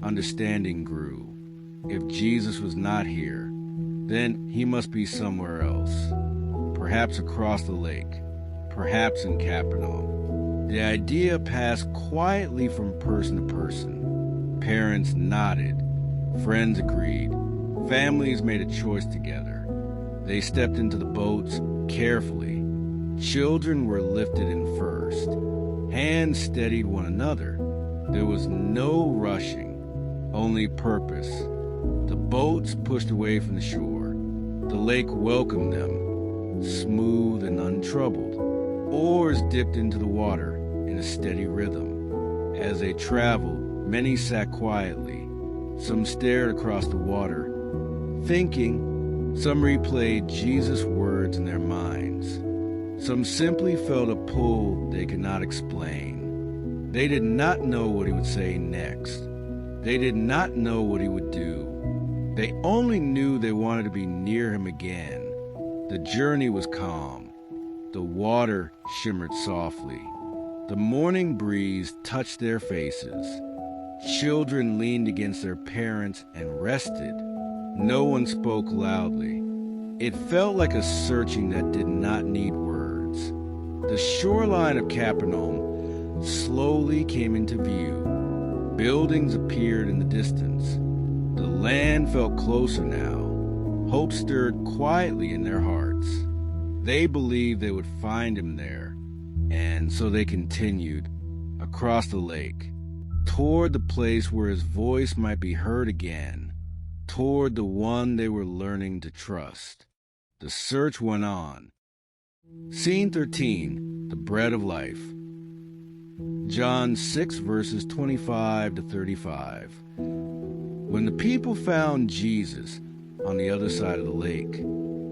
understanding grew. If Jesus was not here, then he must be somewhere else. Perhaps across the lake, perhaps in Capernaum. The idea passed quietly from person to person. Parents nodded. Friends agreed. Families made a choice together. They stepped into the boats carefully. Children were lifted in first. Hands steadied one another. There was no rushing, only purpose. The boats pushed away from the shore. The lake welcomed them, smooth and untroubled. Oars dipped into the water in a steady rhythm. As they traveled, many sat quietly. Some stared across the water, thinking. Some replayed Jesus' words in their minds. Some simply felt a pull they could not explain. They did not know what he would say next. They did not know what he would do. They only knew they wanted to be near him again. The journey was calm. The water shimmered softly. The morning breeze touched their faces. Children leaned against their parents and rested. No one spoke loudly. It felt like a searching that did not need words. The shoreline of Capernaum slowly came into view. Buildings appeared in the distance. The land felt closer now. Hope stirred quietly in their hearts. They believed they would find him there, and so they continued across the lake, toward the place where his voice might be heard again, toward the one they were learning to trust. The search went on. Scene 13, the bread of life. John 6, verses 25 to 35. When the people found Jesus on the other side of the lake,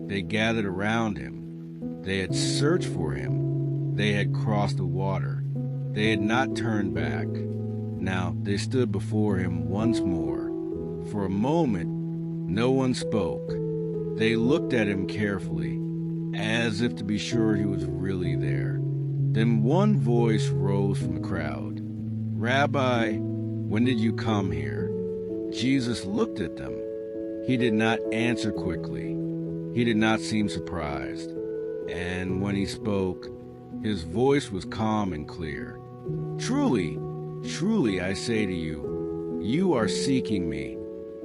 they gathered around him. They had searched for him. They had crossed the water. They had not turned back. Now they stood before him once more. For a moment, no one spoke. They looked at him carefully, as if to be sure he was really there. Then one voice rose from the crowd. "Rabbi, when did you come here?" Jesus looked at them. He did not answer quickly. He did not seem surprised. And when he spoke, his voice was calm and clear. "Truly, truly, I say to you, you are seeking me,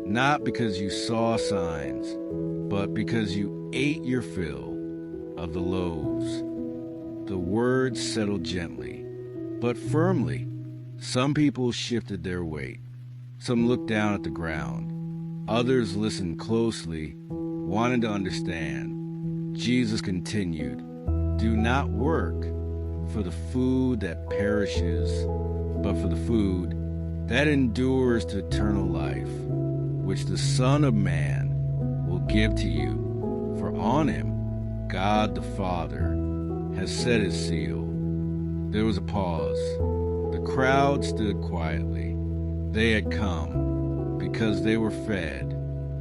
not because you saw signs, but because you ate your fill of the loaves." The words settled gently, but firmly. Some people shifted their weight. Some looked down at the ground. Others listened closely, wanting to understand. Jesus continued, "Do not work for the food that perishes, but for the food that endures to eternal life, which the Son of Man will give to you. For on him God the Father has set his seal." There was a pause. The crowd stood quietly. They had come because they were fed,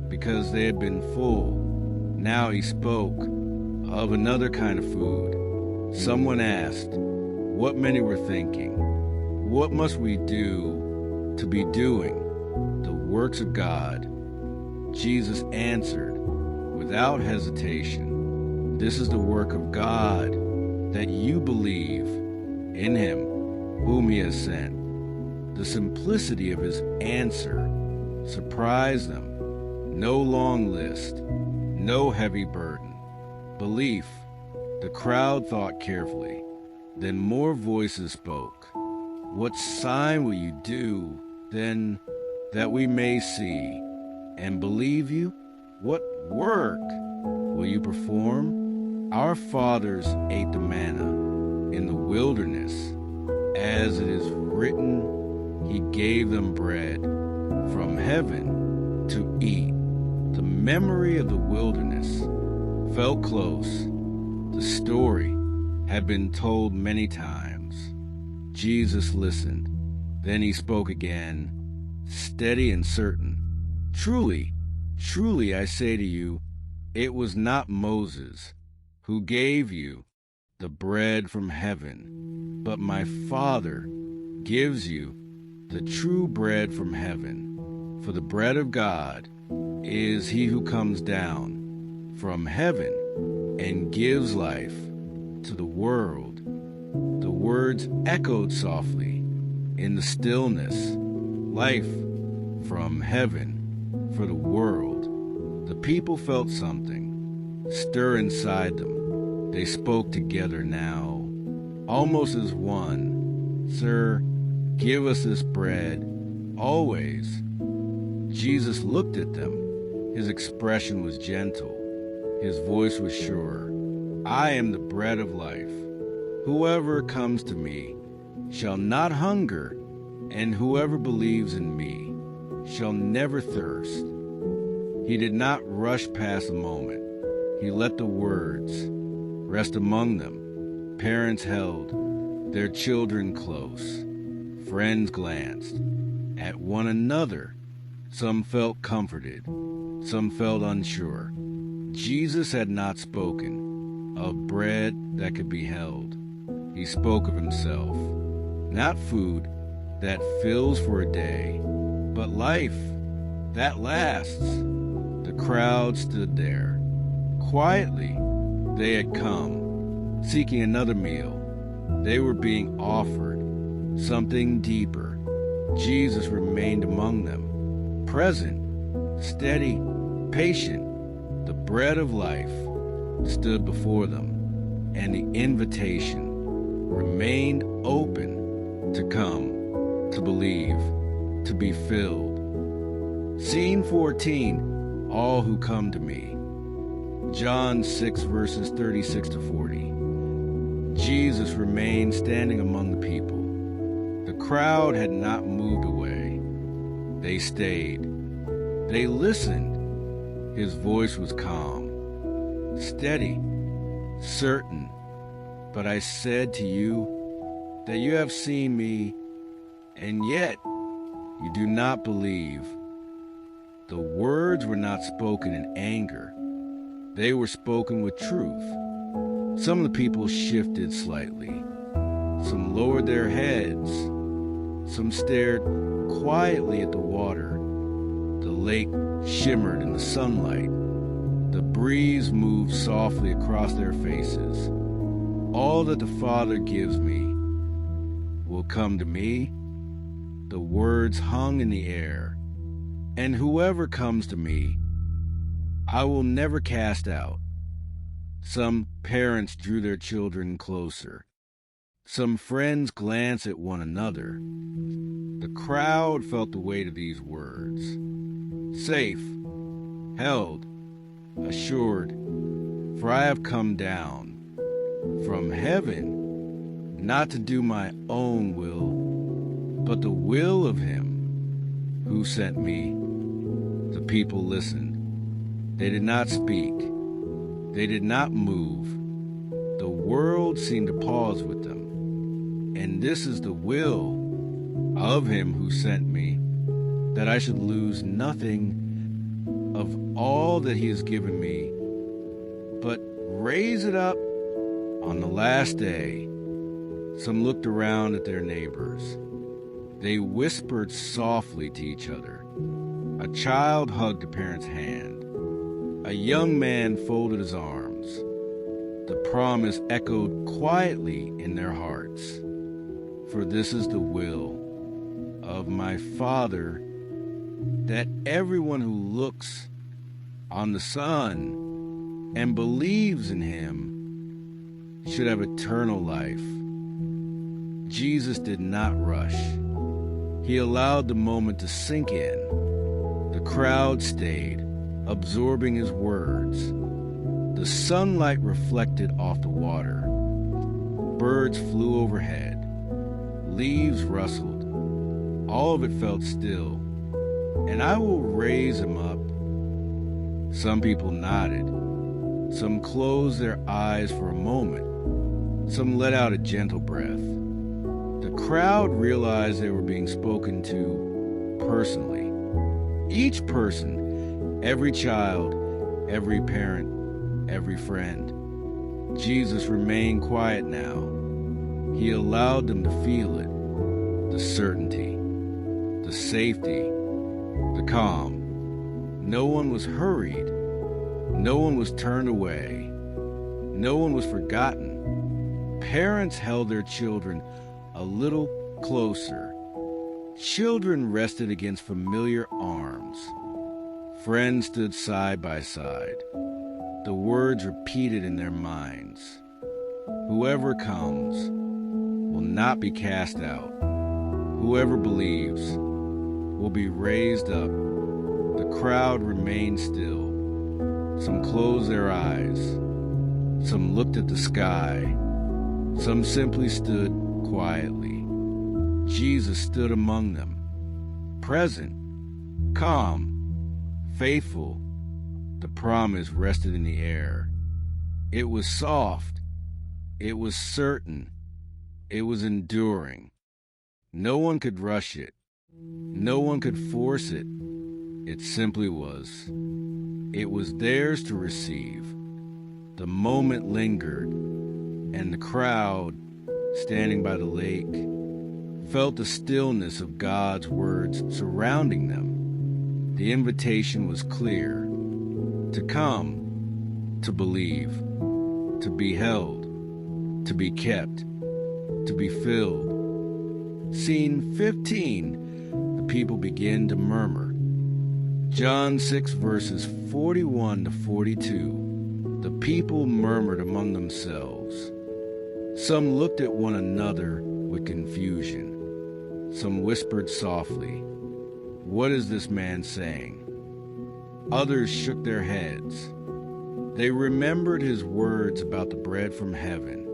because they had been full. Now he spoke of another kind of food. Someone asked what many were thinking. What must we do to be doing the works of God? Jesus answered without hesitation, "This is the work of God, that you believe in him whom he has sent." The simplicity of his answer surprised them. No long list, no heavy burden. Belief. The crowd thought carefully. Then more voices spoke. "What sign will you do, then, that we may see and believe you? What work will you perform? Our fathers ate the manna in the wilderness. As it is written, he gave them bread from heaven to eat." The memory of the wilderness felt close. The story had been told many times. Jesus listened. Then he spoke again, steady and certain. "Truly, truly, I say to you, it was not Moses who gave you the bread from heaven, but my Father gives you the true bread from heaven. For the bread of God is he who comes down from heaven and gives life to the world." The words echoed softly in the stillness. Life from heaven for the world. The people felt something stir inside them. They spoke together now, almost as one. "Sir, give us this bread, always." Jesus looked at them. His expression was gentle. His voice was sure. "I am the bread of life. Whoever comes to me shall not hunger, and whoever believes in me shall never thirst." He did not rush past the moment. He let the words rest among them. Parents held their children close. Friends glanced at one another. Some felt comforted. Some felt unsure. Jesus had not spoken of bread that could be held. He spoke of himself, not food that fills for a day, but life that lasts. The crowd stood there. Quietly, they had come, seeking another meal. They were being offered something deeper. Jesus remained among them, present, steady, patient. The bread of life stood before them, and the invitation remained open to come, to believe, to be filled. Scene 14, all who come to me. John 6 verses 36 to 40. Jesus remained standing among the people. The crowd had not moved away. They stayed. They listened. His voice was calm, steady, certain. But I said to you that you have seen me, and yet you do not believe. The words were not spoken in anger. They were spoken with truth. Some of the people shifted slightly. Some lowered their heads. Some stared quietly at the water. The lake shimmered in the sunlight. The breeze moved softly across their faces. All that the Father gives me will come to me. The words hung in the air. And whoever comes to me, I will never cast out. Some parents drew their children closer. Some friends glanced at one another. The crowd felt the weight of these words. Safe, held, assured, for I have come down from heaven, not to do my own will, but the will of him who sent me. The people listened. They did not speak. They did not move. The world seemed to pause with them. And this is the will of him who sent me, that I should lose nothing of all that he has given me, but raise it up on the last day. Some looked around at their neighbors. They whispered softly to each other. A child hugged a parent's hand. A young man folded his arms. The promise echoed quietly in their hearts. For this is the will of my Father, that everyone who looks on the Son and believes in him should have eternal life. Jesus did not rush. He allowed the moment to sink in. The crowd stayed, absorbing his words. The sunlight reflected off the water. Birds flew overhead. Leaves rustled. All of it felt still. And I will raise him up. Some people nodded. Some closed their eyes for a moment. Some let out a gentle breath. The crowd realized they were being spoken to personally. Each person, every child, every parent, every friend. Jesus remained quiet now. He allowed them to feel it. The certainty, the safety, the calm. No one was hurried. No one was turned away. No one was forgotten. Parents held their children a little closer. Children rested against familiar arms. Friends stood side by side. The words repeated in their minds. Whoever comes will not be cast out. Whoever believes will be raised up. The crowd remained still. Some closed their eyes. Some looked at the sky. Some simply stood quietly. Jesus stood among them, present, calm, faithful. The promise rested in the air. It was soft. It was certain. It was enduring. No one could rush it. No one could force it. It simply was. It was theirs to receive. The moment lingered, and the crowd, standing by the lake, felt the stillness of God's words surrounding them. The invitation was clear: to come, to believe, to be held, to be kept, to be filled. Scene 15, the people begin to murmur. John 6 verses 41 to 42. The people murmured among themselves. Some looked at one another with confusion. Some whispered softly, "What is this man saying?" Others shook their heads. They remembered his words about the bread from heaven.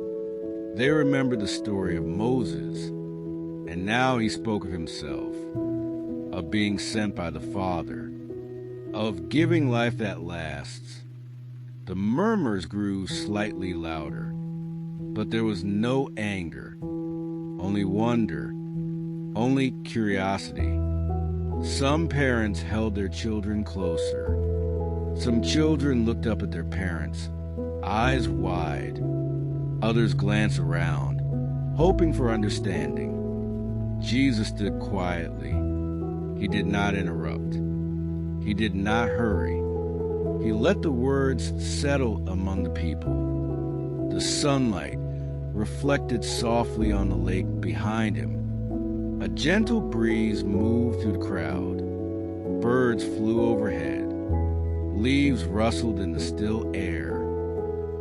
They remembered the story of Moses, and now he spoke of himself, of being sent by the Father, of giving life that lasts. The murmurs grew slightly louder, but there was no anger, only wonder, only curiosity. Some parents held their children closer. Some children looked up at their parents, eyes wide. Others glanced around, hoping for understanding. Jesus stood quietly. He did not interrupt. He did not hurry. He let the words settle among the people. The sunlight reflected softly on the lake behind him. A gentle breeze moved through the crowd. Birds flew overhead. Leaves rustled in the still air.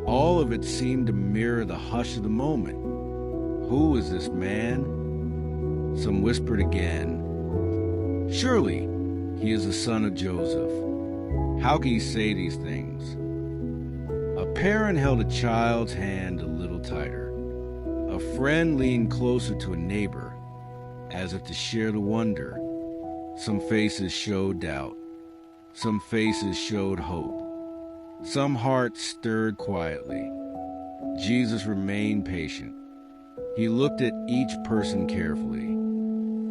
All of it seemed to mirror the hush of the moment. Who is this man? Some whispered again. Surely he is the son of Joseph. How can he say these things? A parent held a child's hand a little tighter. A friend leaned closer to a neighbor, as if to share the wonder. Some faces showed doubt. Some faces showed hope. Some hearts stirred quietly. Jesus remained patient. He looked at each person carefully.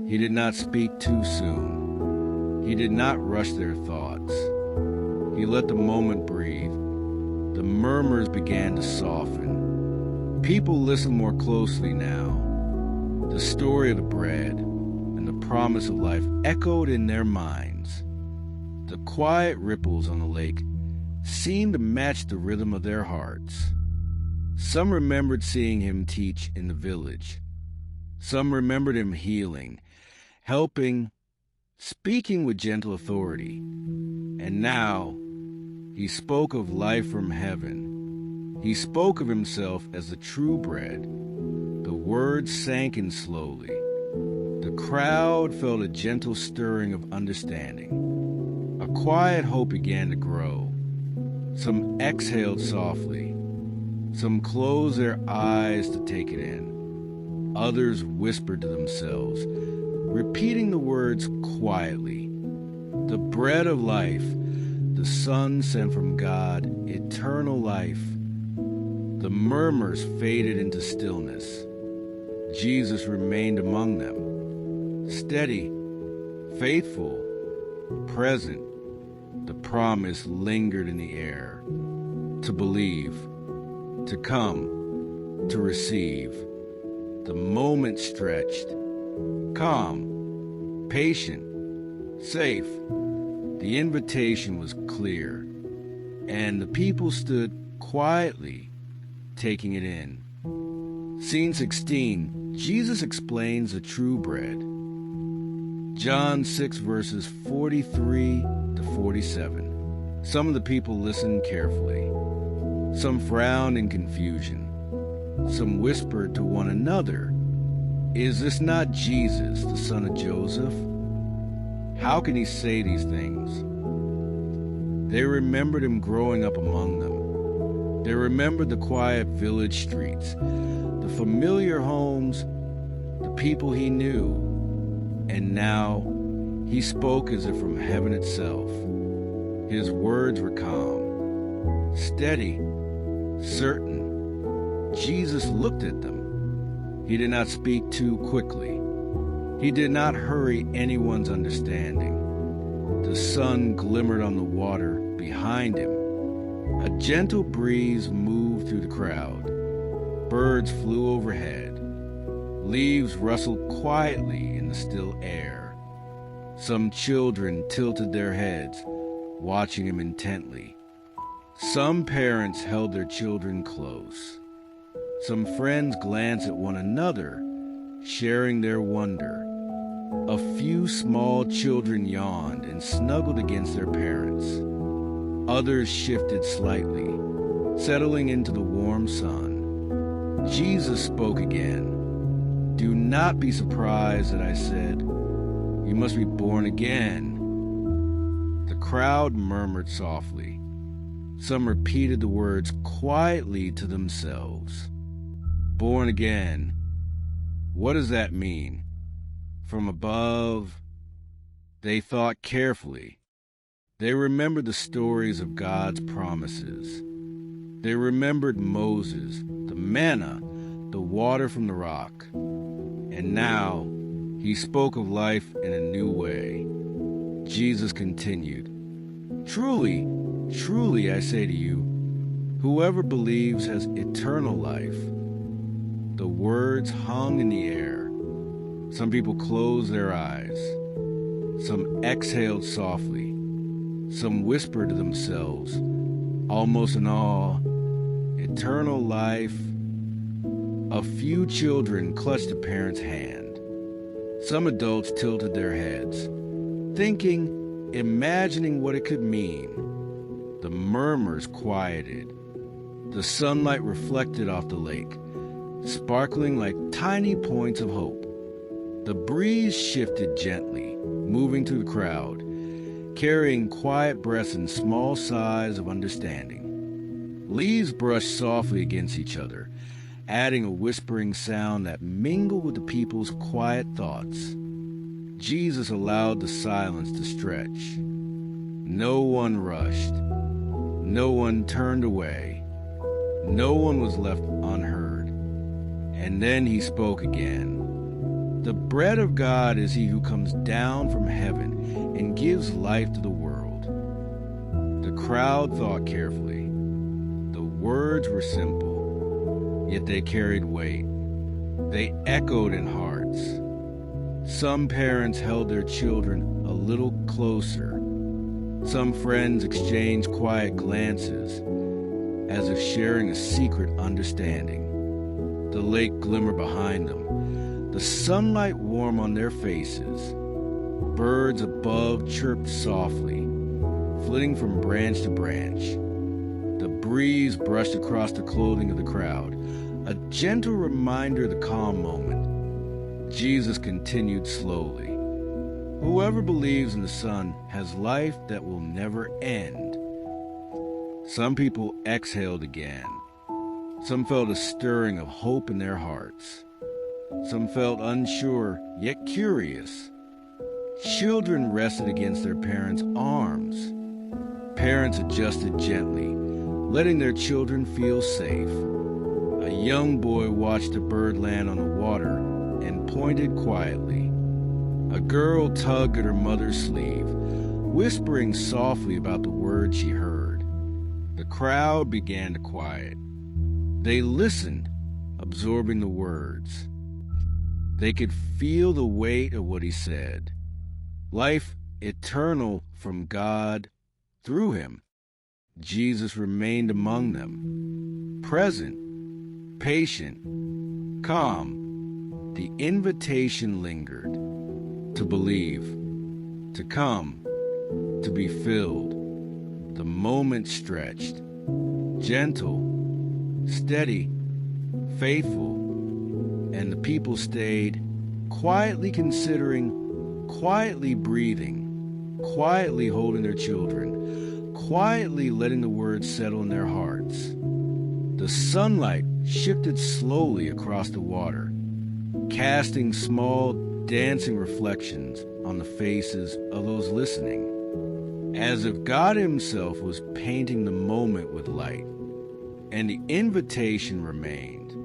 He did not speak too soon. He did not rush their thoughts. He let the moment breathe. The murmurs began to soften. People listened more closely now. The story of the bread and the promise of life echoed in their minds. The quiet ripples on the lake seemed to match the rhythm of their hearts. Some remembered seeing him teach in the village. Some remembered him healing, helping, speaking with gentle authority. And now, he spoke of life from heaven. He spoke of himself as the true bread. The words sank in slowly. The crowd felt a gentle stirring of understanding. A quiet hope began to grow. Some exhaled softly. Some closed their eyes to take it in. Others whispered to themselves, repeating the words quietly. The bread of life, the Son sent from God, eternal life. The murmurs faded into stillness. Jesus remained among them, steady, faithful, present. The promise lingered in the air. To believe, to come, to receive. The moment stretched, calm, patient, safe. The invitation was clear, and the people stood quietly, taking it in. Scene 16, Jesus explains the true bread. John 6 verses 43 to 47. Some of the people listened carefully. Some frowned in confusion. Some whispered to one another, "Is this not Jesus, the son of Joseph? How can he say these things?" They remembered him growing up among them. They remembered the quiet village streets, the familiar homes, the people he knew. And now he spoke as if from heaven itself. His words were calm, steady, certain. Jesus looked at them. He did not speak too quickly. He did not hurry anyone's understanding. The The sun glimmered on the water behind him. A gentle breeze moved through the crowd. Birds flew overhead. Leaves rustled quietly in the still air. Some children tilted their heads, watching him intently. Some parents held their children close. Some friends glanced at one another, sharing their wonder. A few small children yawned and snuggled against their parents. Others shifted slightly, settling into the warm sun. Jesus spoke again. "Do not be surprised that I said, 'You must be born again.'" The crowd murmured softly. Some repeated the words quietly to themselves. Born again. What does that mean? From above? They thought carefully. They remembered the stories of God's promises. They remembered Moses, the manna, the water from the rock. And now, he spoke of life in a new way. Jesus continued, "Truly, truly, I say to you, whoever believes has eternal life." The words hung in the air. Some people closed their eyes. Some exhaled softly. Some whispered to themselves, almost in awe, "Eternal life." A few children clutched a parent's hand. Some adults tilted their heads, thinking, imagining what it could mean. The murmurs quieted. The sunlight reflected off the lake, sparkling like tiny points of hope. The breeze shifted gently, moving through the crowd, carrying quiet breaths and small sighs of understanding. Leaves brushed softly against each other, adding a whispering sound that mingled with the people's quiet thoughts. Jesus allowed the silence to stretch. No one rushed. No one turned away. No one was left unheard. And then he spoke again. "The bread of God is he who comes down from heaven and gives life to the world." The crowd thought carefully. The words were simple, yet they carried weight. They echoed in hearts. Some parents held their children a little closer. Some friends exchanged quiet glances, as if sharing a secret understanding. The lake glimmered behind them, the sunlight warm on their faces. Birds above chirped softly, flitting from branch to branch. The breeze brushed across the clothing of the crowd, a gentle reminder of the calm moment. Jesus continued slowly. "Whoever believes in the Son has life that will never end." Some people exhaled again. Some felt a stirring of hope in their hearts. Some felt unsure, yet curious. Children rested against their parents' arms. Parents adjusted gently, letting their children feel safe. A young boy watched a bird land on the water and pointed quietly. A girl tugged at her mother's sleeve, whispering softly about the words she heard. The crowd began to quiet. They listened, absorbing the words. They could feel the weight of what he said. Life eternal from God through him. Jesus remained among them, present, patient, calm. The invitation lingered, to believe, to come, to be filled. The moment stretched, gentle, steady, faithful, and the people stayed, quietly considering, quietly breathing, quietly holding their children, quietly letting the words settle in their hearts. The sunlight shifted slowly across the water, casting small, dancing reflections on the faces of those listening, as if God himself was painting the moment with light. And the invitation remained,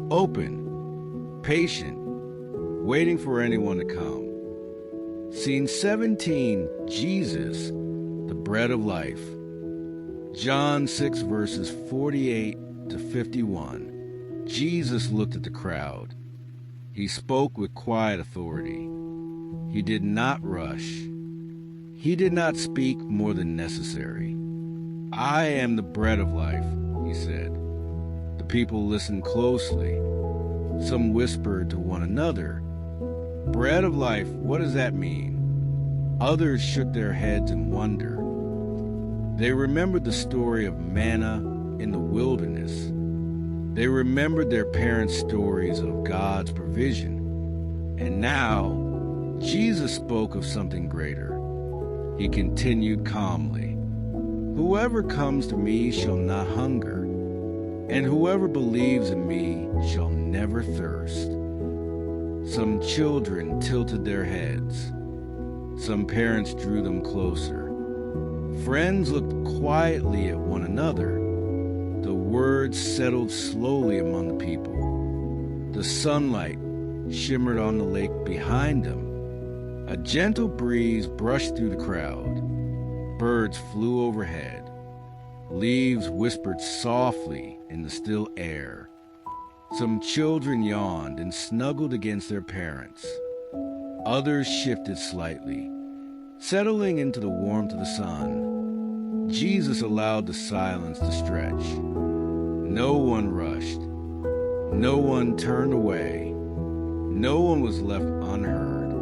open, patient, waiting for anyone to come. Scene 17, Jesus, the bread of life. John 6 verses 48 to 51. Jesus looked at the crowd. He spoke with quiet authority. He did not rush. He did not speak more than necessary. I am the bread of life, he said. The people listened closely. Some whispered to one another, "Bread of life, what does that mean?" Others shook their heads in wonder. They remembered the story of manna in the wilderness. They remembered their parents' stories of God's provision. And now, Jesus spoke of something greater. He continued calmly, "Whoever comes to me shall not hunger, and whoever believes in me shall never thirst." Some children tilted their heads. Some parents drew them closer. Friends looked quietly at one another. The words settled slowly among the people. The sunlight shimmered on the lake behind them. A gentle breeze brushed through the crowd. Birds flew overhead. Leaves whispered softly in the still air. Some children yawned and snuggled against their parents. Others shifted slightly, settling into the warmth of the sun. Jesus allowed the silence to stretch. No one rushed. No one turned away. No one was left unheard.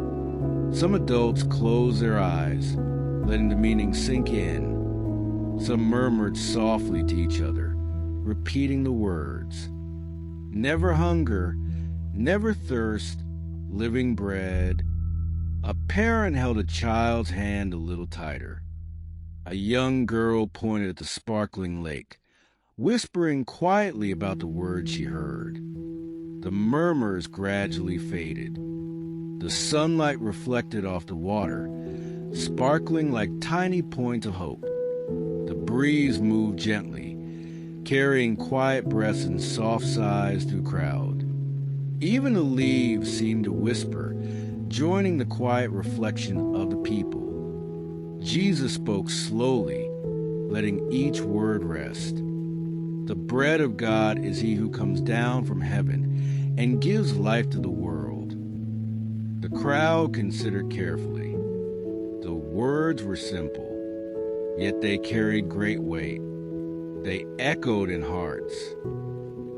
Some adults closed their eyes, letting the meaning sink in. Some murmured softly to each other, repeating the words. Never hunger, never thirst, living bread. A parent held a child's hand a little tighter. A young girl pointed at the sparkling lake, whispering quietly about the words she heard. The murmurs gradually faded. The sunlight reflected off the water, sparkling like tiny points of hope. The breeze moved gently, carrying quiet breaths and soft sighs through the crowd. Even the leaves seemed to whisper, joining the quiet reflection of the people. Jesus spoke slowly, letting each word rest. The bread of God is he who comes down from heaven and gives life to the world. The crowd considered carefully. The words were simple, yet they carried great weight. They echoed in hearts.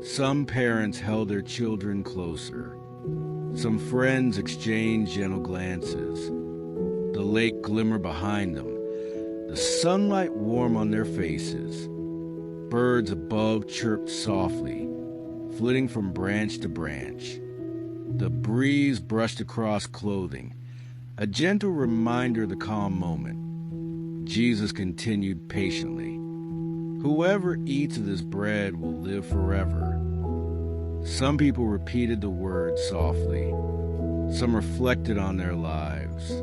Some parents held their children closer. Some friends exchanged gentle glances. The lake glimmered behind them, the sunlight warm on their faces. Birds above chirped softly, flitting from branch to branch. The breeze brushed across clothing, a gentle reminder of the calm moment. Jesus continued patiently. Whoever eats of this bread will live forever. Some people repeated the words softly. Some reflected on their lives.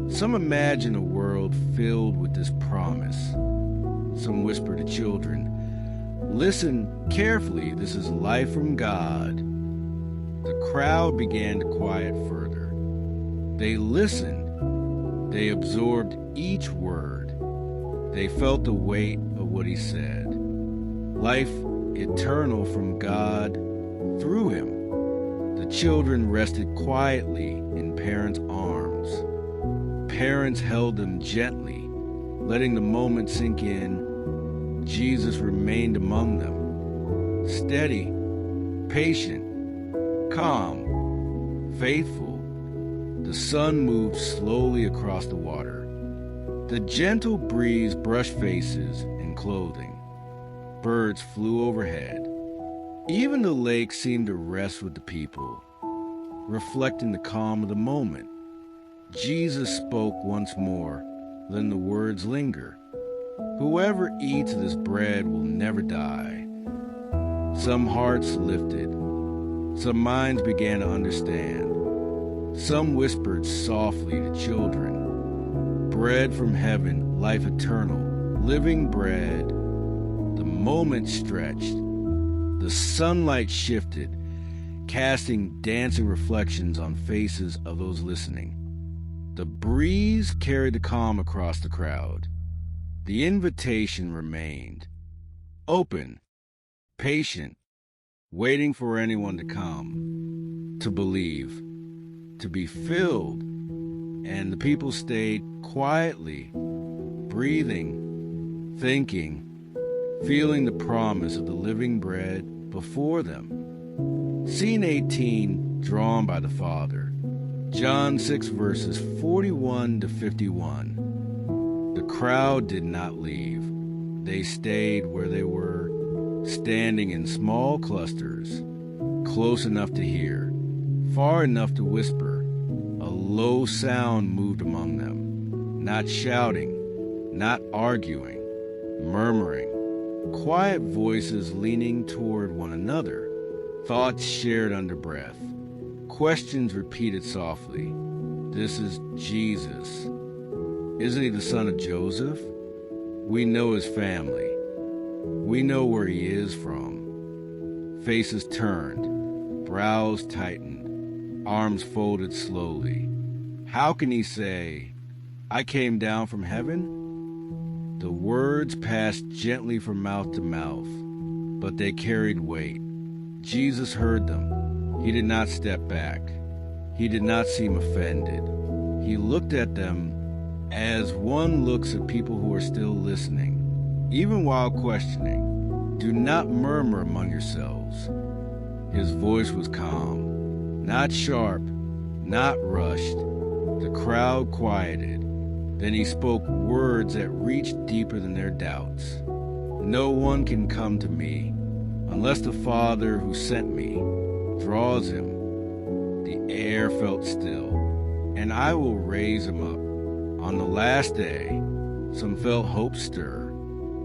Some imagined a world filled with this promise. Some whispered to children, "Listen carefully, this is life from God." The crowd began to quiet further. They listened. They absorbed each word. They felt the weight of what he said. Life eternal from God through him. The children rested quietly in parents' arms. Parents held them gently, letting the moment sink in. Jesus remained among them, steady, patient, calm, faithful. The sun moved slowly across the water. The gentle breeze brushed faces and clothing. Birds flew overhead. Even the lake seemed to rest with the people, reflecting the calm of the moment. Jesus spoke once more, letting the words linger. Whoever eats of this bread will never die. Some hearts lifted. Some minds began to understand. Some whispered softly to children, "Bread from heaven, life eternal, living bread." The moment stretched. The sunlight shifted, casting dancing reflections on faces of those listening. The breeze carried the calm across the crowd. The invitation remained. Open, patient, waiting for anyone to come, to believe, to be filled. And the people stayed quietly, breathing, thinking, feeling the promise of the living bread before them. Scene 18, drawn by the Father. John 6 verses 41 to 51. The crowd did not leave. They stayed where they were, standing in small clusters, close enough to hear, far enough to whisper. A low sound moved among them, not shouting, not arguing, murmuring, quiet voices leaning toward one another, thoughts shared under breath, questions repeated softly. This is Jesus. Isn't he the son of Joseph? We know his family. We know where he is from. Faces turned, brows tightened, arms folded slowly. How can he say, I came down from heaven? The words passed gently from mouth to mouth, but they carried weight. Jesus heard them. He did not step back. He did not seem offended. He looked at them as one looks at people who are still listening, even while questioning. Do not murmur among yourselves. His voice was calm, not sharp, not rushed. The crowd quieted. Then he spoke words that reached deeper than their doubts. No one can come to me unless the Father who sent me draws him. The air felt still, and I will raise him up. On the last day, some felt hope stir.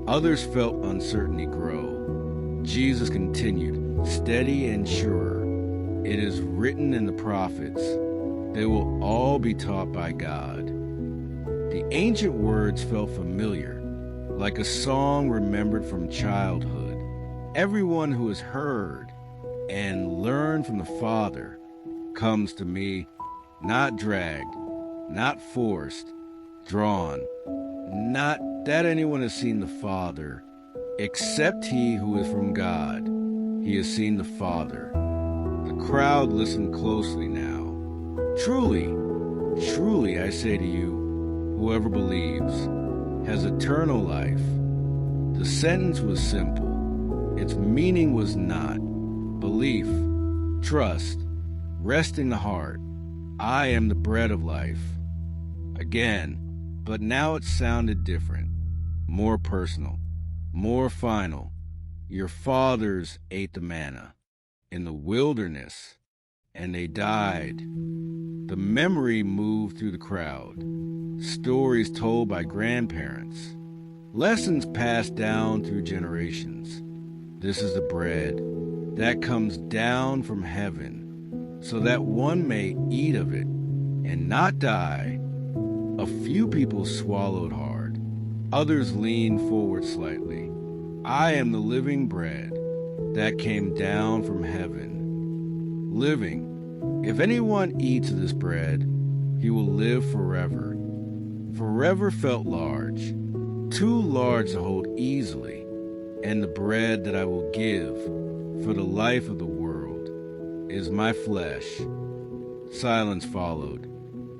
Others felt uncertainty grow. Jesus continued, steady and sure. It is written in the prophets, they will all be taught by God. The ancient words felt familiar, like a song remembered from childhood. Everyone who has heard and learned from the Father comes to me, not dragged, not forced, drawn. Not that anyone has seen the Father, except he who is from God. He has seen the Father. The crowd listened closely now. Truly, truly, I say to you, whoever believes has eternal life. The sentence was simple. Its meaning was not. Belief, trust, rest in the heart. I am the bread of life. Again, but now it sounded different, more personal, more final. Your fathers ate the manna in the wilderness, and they died. The memory moved through the crowd, stories told by grandparents, lessons passed down through generations. This is the bread that comes down from heaven, so that one may eat of it and not die. A few people swallowed hard. Others leaned forward slightly. I am the living bread that came down from heaven. Living. If anyone eats of this bread, he will live forever. Forever felt large, too large to hold easily. And the bread that I will give for the life of the world is my flesh. Silence followed.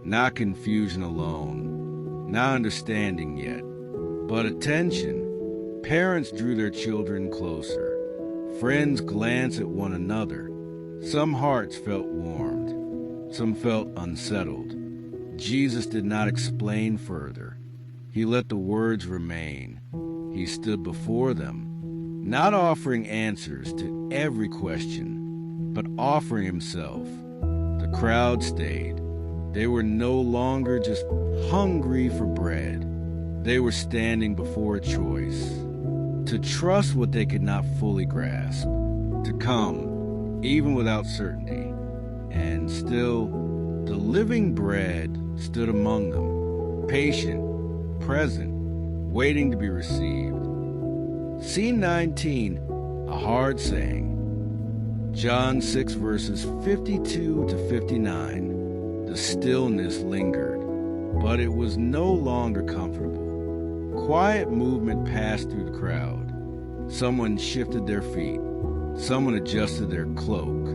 Not confusion alone, not understanding yet, but attention. Parents drew their children closer. Friends glanced at one another. Some hearts felt warmed. Some felt unsettled. Jesus did not explain further. He let the words remain. He stood before them, not offering answers to every question, but offering himself. The crowd stayed. They were no longer just hungry for bread. They were standing before a choice. To trust what they could not fully grasp. To come, even without certainty. And still, the living bread stood among them, patient, present, waiting to be received. Scene 19, a hard saying. John 6 verses 52 to 59. The stillness lingered. but it was no longer comfortable. Quiet movement passed through the crowd. Someone shifted their feet. Someone adjusted their cloak.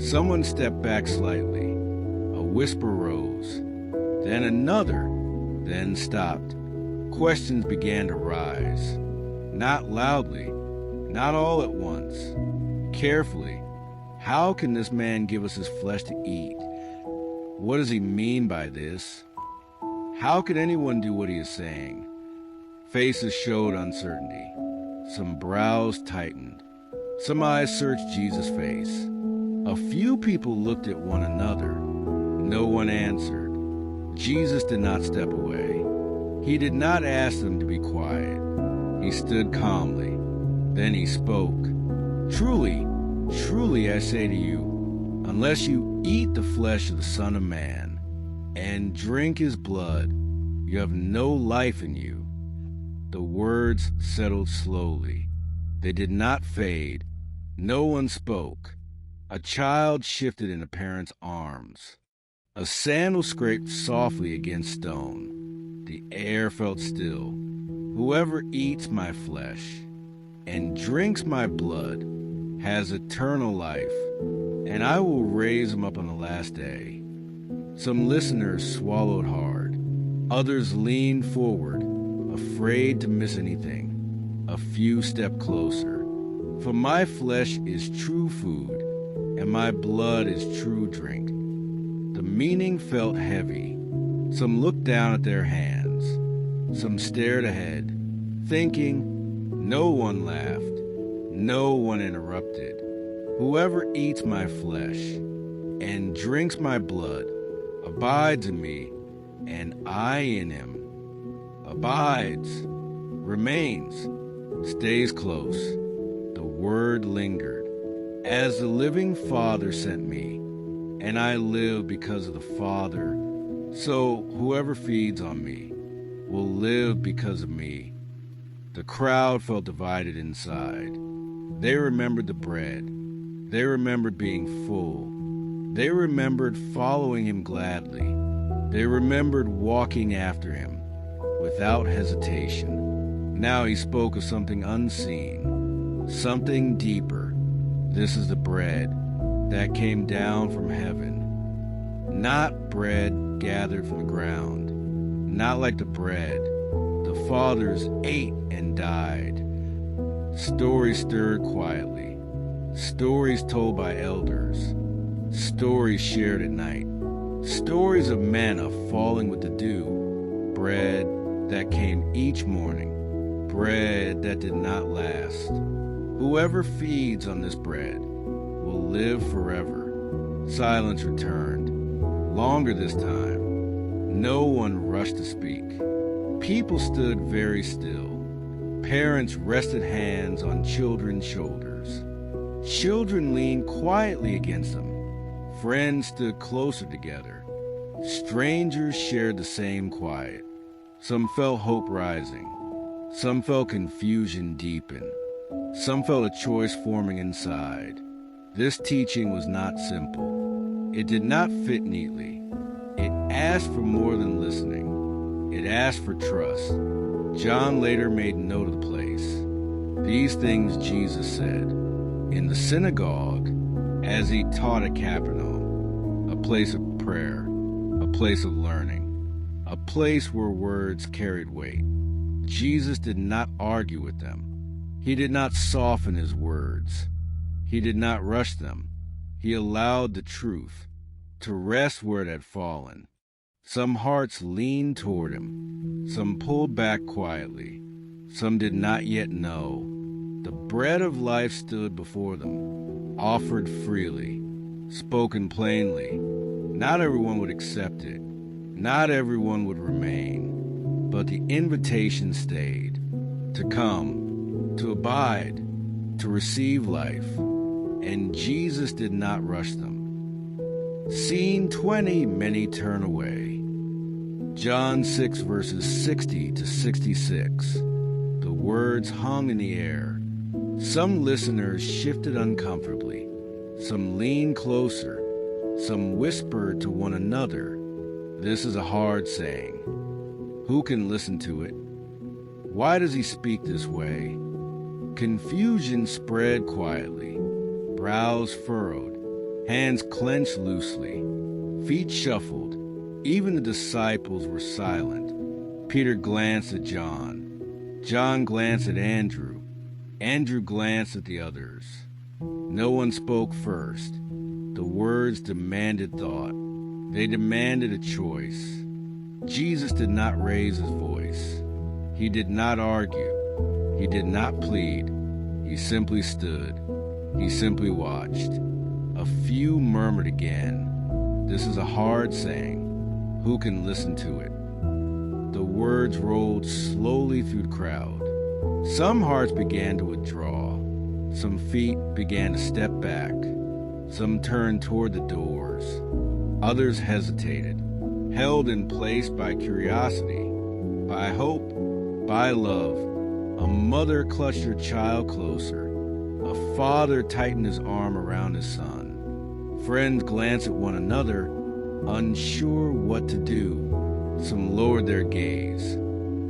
Someone stepped back slightly. A whisper rose. Then another, then stopped. Questions began to rise. Not loudly, not all at once. Carefully. How can this man give us his flesh to eat? What does he mean by this? How could anyone do what he is saying? Faces showed uncertainty. Some brows tightened. Some eyes searched Jesus' face. A few people looked at one another. No one answered. Jesus did not step away. He did not ask them to be quiet. He stood calmly. Then he spoke. Truly, truly I say to you, unless you eat the flesh of the Son of Man and drink his blood, you have no life in you. The words settled slowly. They did not fade. No one spoke. A child shifted in a parent's arms. A sandal scraped softly against stone. The air felt still. Whoever eats my flesh and drinks my blood has eternal life, and I will raise him up on the last day. Some listeners swallowed hard. Others leaned forward, afraid to miss anything. A few stepped closer. For my flesh is true food, and my blood is true drink. The meaning felt heavy. Some looked down at their hands. Some stared ahead, thinking. No one laughed. No one interrupted. Whoever eats my flesh and drinks my blood abides in me, and I in him. Abides, remains, stays close. The word lingered. As the living Father sent me, and I live because of the Father, so whoever feeds on me will live because of me. The crowd felt divided inside. They remembered the bread. They remembered being full. They remembered following him gladly. They remembered walking after him without hesitation. Now he spoke of something unseen, something deeper. This is the bread that came down from heaven. Not bread gathered from the ground. Not like the bread the fathers ate and died. Stories stirred quietly. Stories told by elders. Stories shared at night. Stories of manna falling with the dew. Bread that came each morning. Bread that did not last. Whoever feeds on this bread will live forever. Silence returned. Longer this time. No one rushed to speak. People stood very still. Parents rested hands on children's shoulders. Children leaned quietly against them. Friends stood closer together. Strangers shared the same quiet. Some felt hope rising. Some felt confusion deepen. Some felt a choice forming inside. This teaching was not simple. It did not fit neatly. It asked for more than listening. It asked for trust. John later made note of the place. These things Jesus said in the synagogue as he taught at Capernaum, a place of prayer, a place of learning, a place where words carried weight. Jesus did not argue with them. He did not soften his words. He did not rush them. He allowed the truth to rest where it had fallen. Some hearts leaned toward him. Some pulled back quietly. Some did not yet know. The bread of life stood before them, offered freely, spoken plainly. Not everyone would accept it. Not everyone would remain. But the invitation stayed. To come, to abide, to receive life. And Jesus did not rush them. Scene 20, many turn away. John 6 verses 60 to 66. The words hung in the air. Some listeners shifted uncomfortably. Some leaned closer. Some whispered to one another. This is a hard saying. Who can listen to it? Why does he speak this way? Confusion spread quietly, brows furrowed, hands clenched loosely, feet shuffled. Even the disciples were silent. Peter glanced at John. John glanced at Andrew. Andrew glanced at the others. No one spoke first. The words demanded thought. They demanded a choice. Jesus did not raise his voice. He did not argue. He did not plead. He simply stood. He simply watched. A few murmured again. This is a hard saying. Who can listen to it? The words rolled slowly through the crowd. Some hearts began to withdraw. Some feet began to step back. Some turned toward the doors. Others hesitated, held in place by curiosity, by hope, by love. A mother clutched her child closer. A father tightened his arm around his son. Friends glanced at one another, unsure what to do. Some lowered their gaze.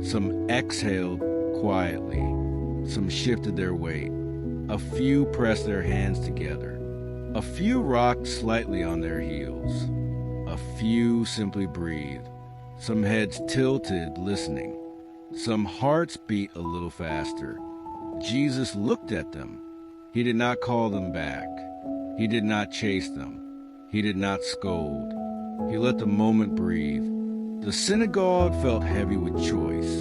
Some exhaled quietly. Some shifted their weight. A few pressed their hands together. A few rocked slightly on their heels. A few simply breathed. Some heads tilted, listening. Some hearts beat a little faster. Jesus looked at them. He did not call them back. He did not chase them. He did not scold. He let the moment breathe. The synagogue felt heavy with choice.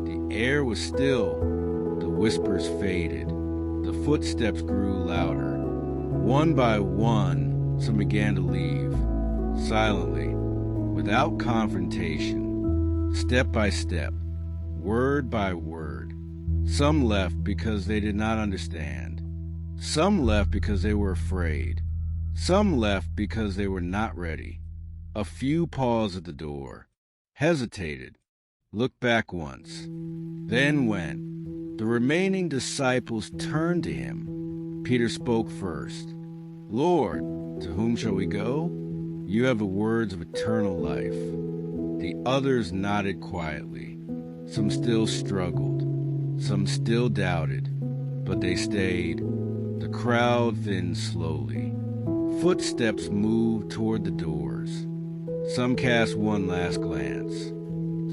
The air was still. The whispers faded. The footsteps grew louder. One by one, some began to leave, silently, without confrontation, step by step, word by word. Some left because they did not understand. Some left because they were afraid. Some left because they were not ready. A few paused at the door, hesitated, looked back once, then went. The remaining disciples turned to him. Peter spoke first. Lord, to whom shall we go? You have the words of eternal life. The others nodded quietly. Some still struggled. Some still doubted. But they stayed. The crowd thinned slowly. Footsteps moved toward the doors. Some cast one last glance.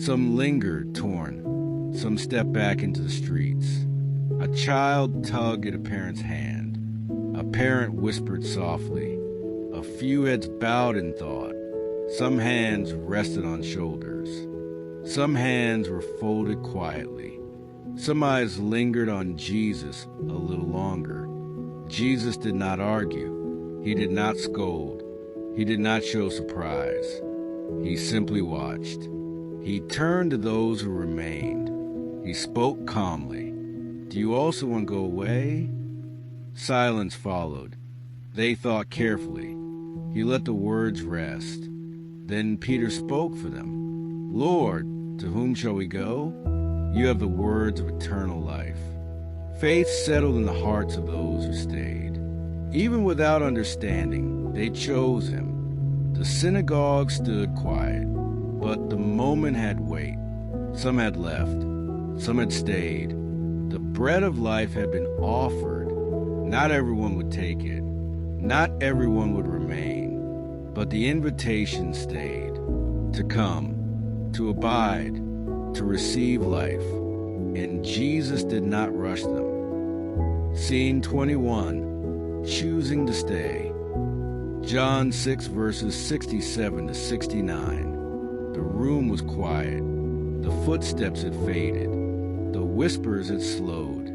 Some lingered, torn. Some stepped back into the streets. A child tugged at a parent's hand. A parent whispered softly. A few heads bowed in thought. Some hands rested on shoulders. Some hands were folded quietly. Some eyes lingered on Jesus a little longer. Jesus did not argue. He did not scold. He did not show surprise. He simply watched. He turned to those who remained. He spoke calmly. Do you also want to go away? Silence followed. They thought carefully. He let the words rest. Then Peter spoke for them. Lord, to whom shall we go? You have the words of eternal life. Faith settled in the hearts of those who stayed. Even without understanding, they chose him. The synagogue stood quiet, but the moment had weight. Some had left. Some had stayed. The bread of life had been offered. Not everyone would take it. Not everyone would remain. But the invitation stayed. To come, to abide, to receive life. And Jesus did not rush them. Scene 21, choosing to stay. John 6 verses 67 to 69. The room was quiet. The footsteps had faded. The whispers had slowed.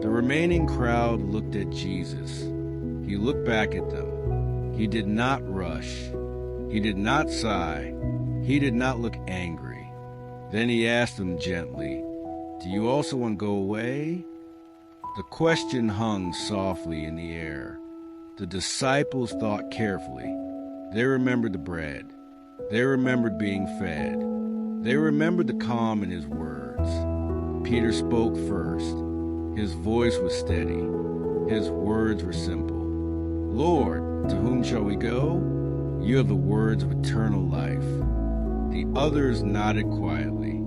The remaining crowd looked at Jesus. He looked back at them. He did not rush. He did not sigh. He did not look angry. Then he asked them gently, do you also want to go away? The question hung softly in the air. The disciples thought carefully. They remembered the bread. They remembered being fed. They remembered the calm in his words. Peter spoke first. His voice was steady. His words were simple. Lord, to whom shall we go? You have the words of eternal life. The others nodded quietly.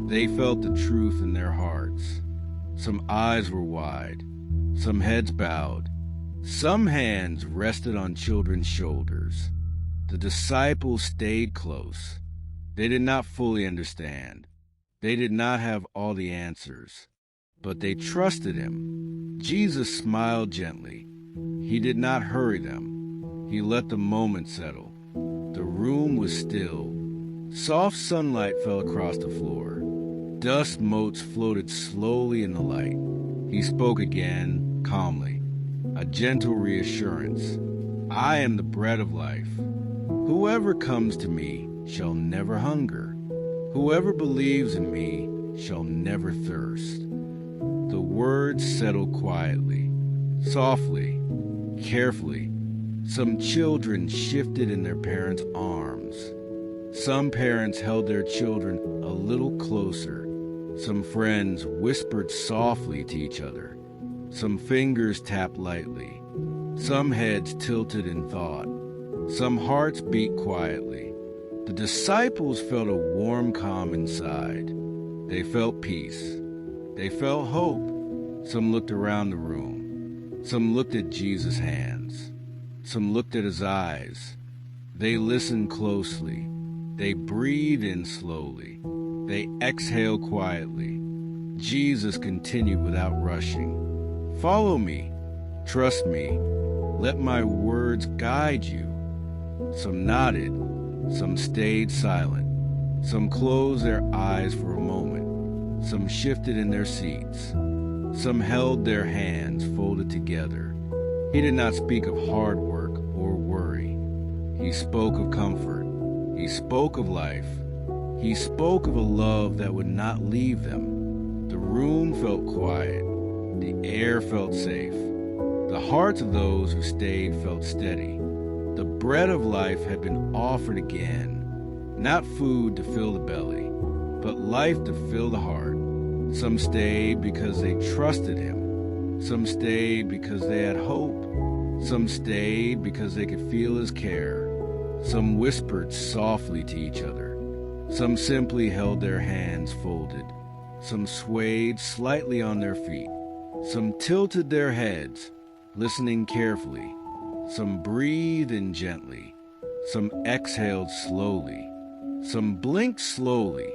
They felt the truth in their hearts. Some eyes were wide, some heads bowed, some hands rested on children's shoulders. The disciples stayed close. They did not fully understand. They did not have all the answers, but they trusted him. Jesus smiled gently. He did not hurry them. He let the moment settle. The room was still. Soft sunlight fell across the floor. Dust motes floated slowly in the light. He spoke again, calmly, a gentle reassurance. I am the bread of life. Whoever comes to me shall never hunger. Whoever believes in me shall never thirst. The words settled quietly, softly, carefully. Some children shifted in their parents' arms. Some parents held their children a little closer. Some friends whispered softly to each other. Some fingers tapped lightly. Some heads tilted in thought. Some hearts beat quietly. The disciples felt a warm calm inside. They felt peace. They felt hope. Some looked around the room. Some looked at Jesus' hands. Some looked at his eyes. They listened closely. They breathed in slowly. They exhaled quietly. Jesus continued without rushing. Follow me. Trust me. Let my words guide you. Some nodded. Some stayed silent. Some closed their eyes for a moment. Some shifted in their seats. Some held their hands folded together. He did not speak of hard work or worry. He spoke of comfort. He spoke of life. He spoke of a love that would not leave them. The room felt quiet. The air felt safe. The hearts of those who stayed felt steady. The bread of life had been offered again. Not food to fill the belly, but life to fill the heart. Some stayed because they trusted him. Some stayed because they had hope. Some stayed because they could feel his care. Some whispered softly to each other. Some simply held their hands folded. Some swayed slightly on their feet. Some tilted their heads, listening carefully. Some breathed in gently. Some exhaled slowly. Some blinked slowly,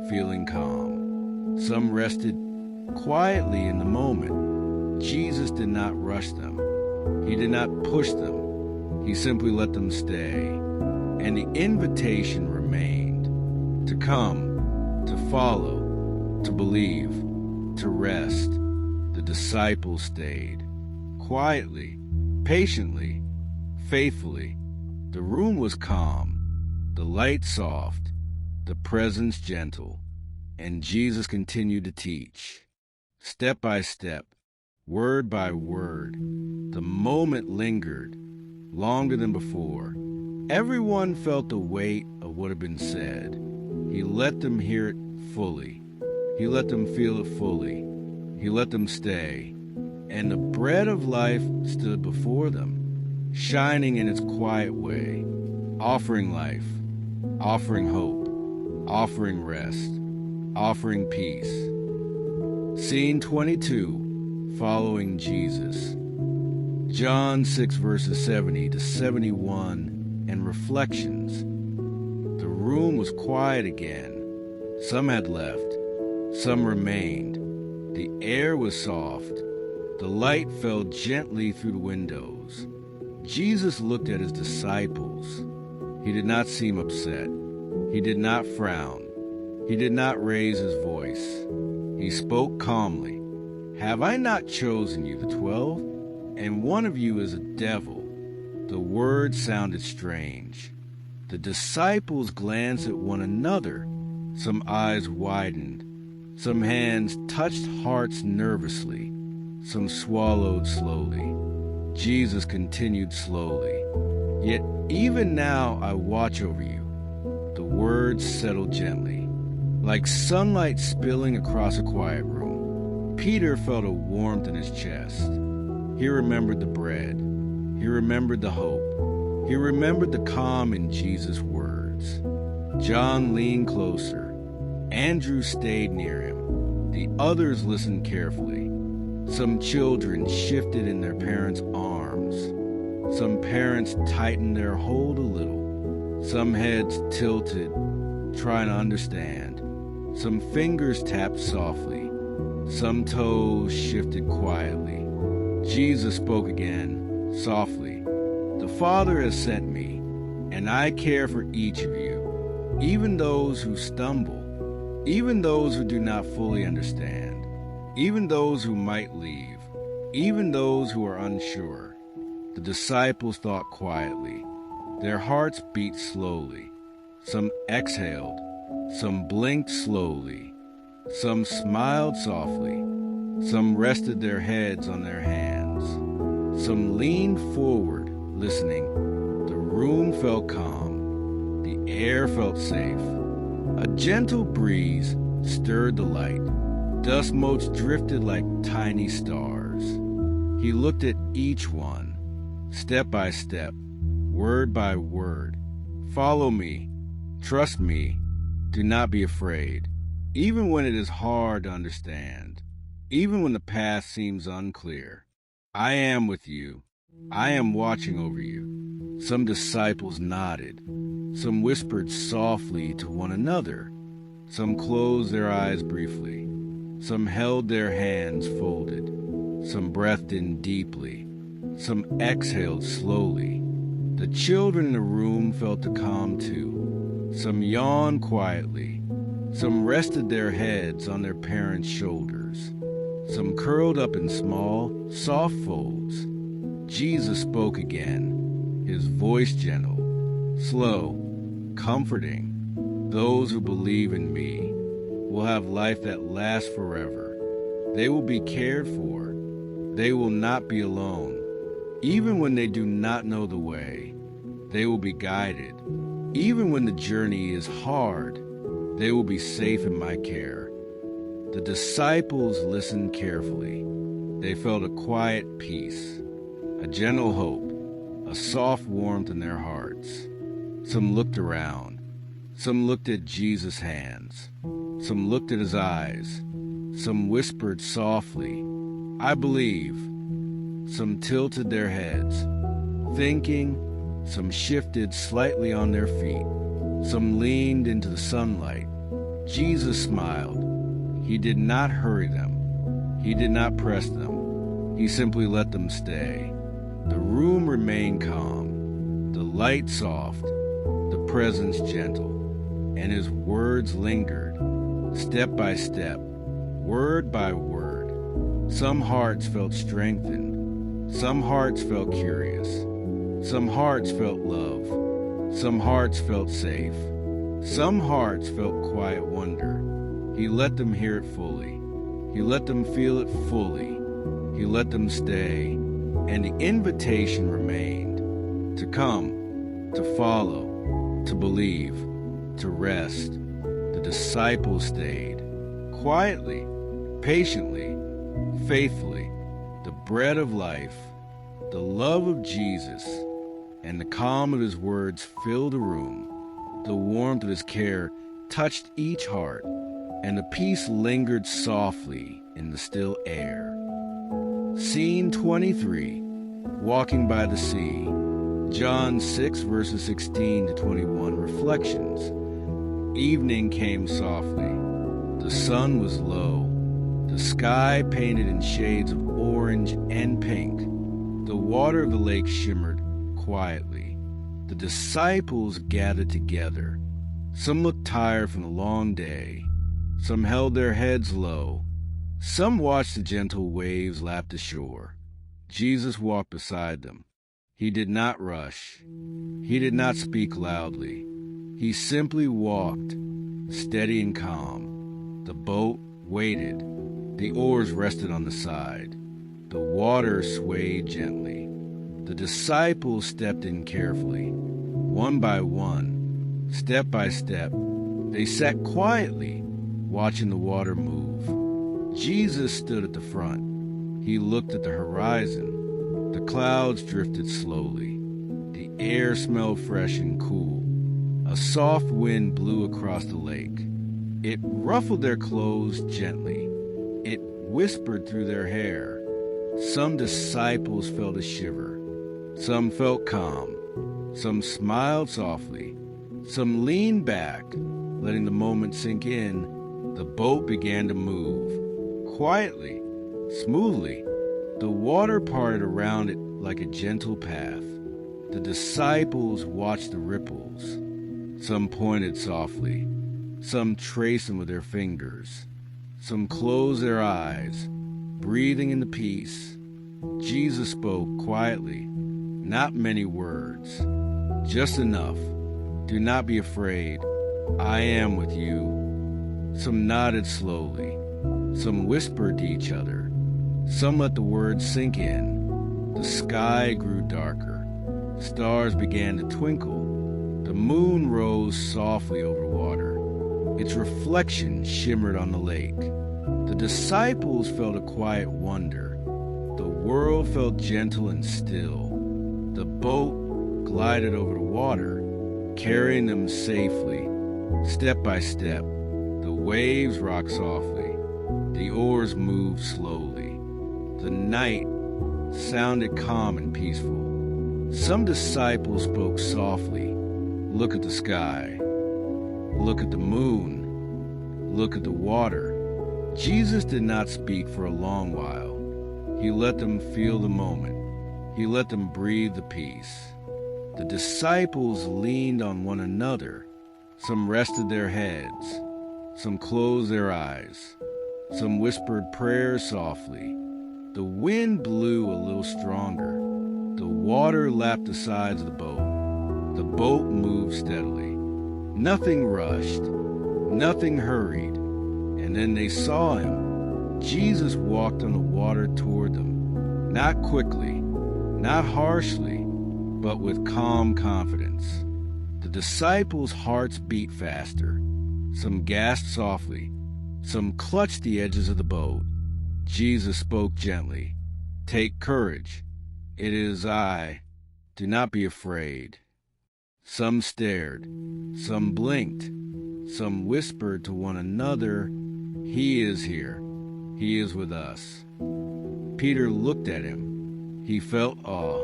feeling calm. Some rested quietly in the moment. Jesus did not rush them. He did not push them. He simply let them stay. And the invitation remained. To come, to follow, to believe, to rest. The disciples stayed. Quietly, patiently, faithfully. The room was calm, the light soft, the presence gentle, and Jesus continued to teach. Step by step, word by word, the moment lingered, longer than before. Everyone felt the weight of what had been said. He let them hear it fully. He let them feel it fully. He let them stay. And the bread of life stood before them, shining in its quiet way, offering life, offering hope, offering rest, offering peace. Scene 22, following Jesus. John 6 verses 70 to 71 and reflections. The room was quiet again. Some had left. Some remained. The air was soft. The light fell gently through the windows. Jesus looked at his disciples. He did not seem upset. He did not frown. He did not raise his voice. He spoke calmly. Have I not chosen you, the 12? And one of you is a devil. The words sounded strange. The disciples glanced at one another. Some eyes widened. Some hands touched hearts nervously. Some swallowed slowly. Jesus continued slowly. Yet even now I watch over you. The words settled gently, like sunlight spilling across a quiet room. Peter felt a warmth in his chest. He remembered the bread. He remembered the hope. He remembered the calm in Jesus' words. John leaned closer. Andrew stayed near him. The others listened carefully. Some children shifted in their parents' arms. Some parents tightened their hold a little. Some heads tilted, trying to understand. Some fingers tapped softly. Some toes shifted quietly. Jesus spoke again, softly. "The Father has sent me, and I care for each of you, even those who stumble, even those who do not fully understand, even those who might leave, even those who are unsure." The disciples thought quietly. Their hearts beat slowly. Some exhaled. Some blinked slowly. Some smiled softly. Some rested their heads on their hands. Some leaned forward, listening. The room felt calm. The air felt safe. A gentle breeze stirred the light. Dust motes drifted like tiny stars. He looked at each one, step by step, word by word. "Follow me. Trust me. Do not be afraid. Even when it is hard to understand, even when the path seems unclear, I am with you. I am watching over you." Some disciples nodded. Some whispered softly to one another. Some closed their eyes briefly. Some held their hands folded. Some breathed in deeply. Some exhaled slowly. The children in the room felt the calm too. Some yawned quietly. Some rested their heads on their parents' shoulders. Some curled up in small, soft folds. Jesus spoke again, his voice gentle, slow, comforting. "Those who believe in me will have life that lasts forever. They will be cared for. They will not be alone. Even when they do not know the way, they will be guided. Even when the journey is hard, they will be safe in my care." The disciples listened carefully. They felt a quiet peace, a gentle hope, a soft warmth in their hearts. Some looked around. Some looked at Jesus' hands. Some looked at his eyes. Some whispered softly, "I believe." Some tilted their heads, thinking. Some shifted slightly on their feet. Some leaned into the sunlight. Jesus smiled. He did not hurry them. He did not press them. He simply let them stay. The room remained calm, the light soft, the presence gentle, and his words lingered, step by step, word by word. Some hearts felt strengthened. Some hearts felt curious. Some hearts felt love. Some hearts felt safe. Some hearts felt quiet wonder. He let them hear it fully. He let them feel it fully. He let them stay. And the invitation remained to come, to follow, to believe, to rest. The disciples stayed, quietly, patiently, faithfully. The bread of life, the love of Jesus, and the calm of his words filled the room. The warmth of his care touched each heart, and the peace lingered softly in the still air. Scene 23, walking by the sea. John 6, verses 16 to 21, reflections. Evening came softly. The sun was low. The sky painted in shades of orange and pink. The water of the lake shimmered quietly. The disciples gathered together. Some looked tired from the long day. Some held their heads low. Some watched the gentle waves lap the shore. Jesus walked beside them. He did not rush. He did not speak loudly. He simply walked, steady and calm. The boat waited. The oars rested on the side. The water swayed gently. The disciples stepped in carefully, one by one, step by step. They sat quietly, watching the water move. Jesus stood at the front. He looked at the horizon. The clouds drifted slowly. The air smelled fresh and cool. A soft wind blew across the lake. It ruffled their clothes gently. It whispered through their hair. Some disciples felt a shiver. Some felt calm. Some smiled softly. Some leaned back, letting the moment sink in. The boat began to move. Quietly, smoothly, the water parted around it like a gentle path. The disciples watched the ripples. Some pointed softly. Some traced them with their fingers. Some closed their eyes, breathing in the peace. Jesus spoke quietly, not many words, just enough. Do not be afraid. I am with you. Some nodded slowly. Some whispered to each other. Some let the words sink in. The sky grew darker. Stars began to twinkle. The moon rose softly over water. Its reflection shimmered on the lake. The disciples felt a quiet wonder. The world felt gentle and still. The boat glided over the water, carrying them safely. Step by step, the waves rocked softly. The oars moved slowly. The night sounded calm and peaceful. Some disciples spoke softly. Look at the sky. Look at the moon. Look at the water. Jesus did not speak for a long while. He let them feel the moment. He let them breathe the peace. The disciples leaned on one another. Some rested their heads. Some closed their eyes. Some whispered prayers softly. The wind blew a little stronger. The water lapped the sides of the boat. The boat moved steadily. Nothing rushed. Nothing hurried. And then they saw him. Jesus walked on the water toward them. Not quickly, not harshly, but with calm confidence. The disciples' hearts beat faster. Some gasped softly. Some clutched the edges of the boat. Jesus spoke gently. Take courage. It is I. Do not be afraid. Some stared. Some blinked. Some whispered to one another, He is here. He is with us. Peter looked at him. He felt awe.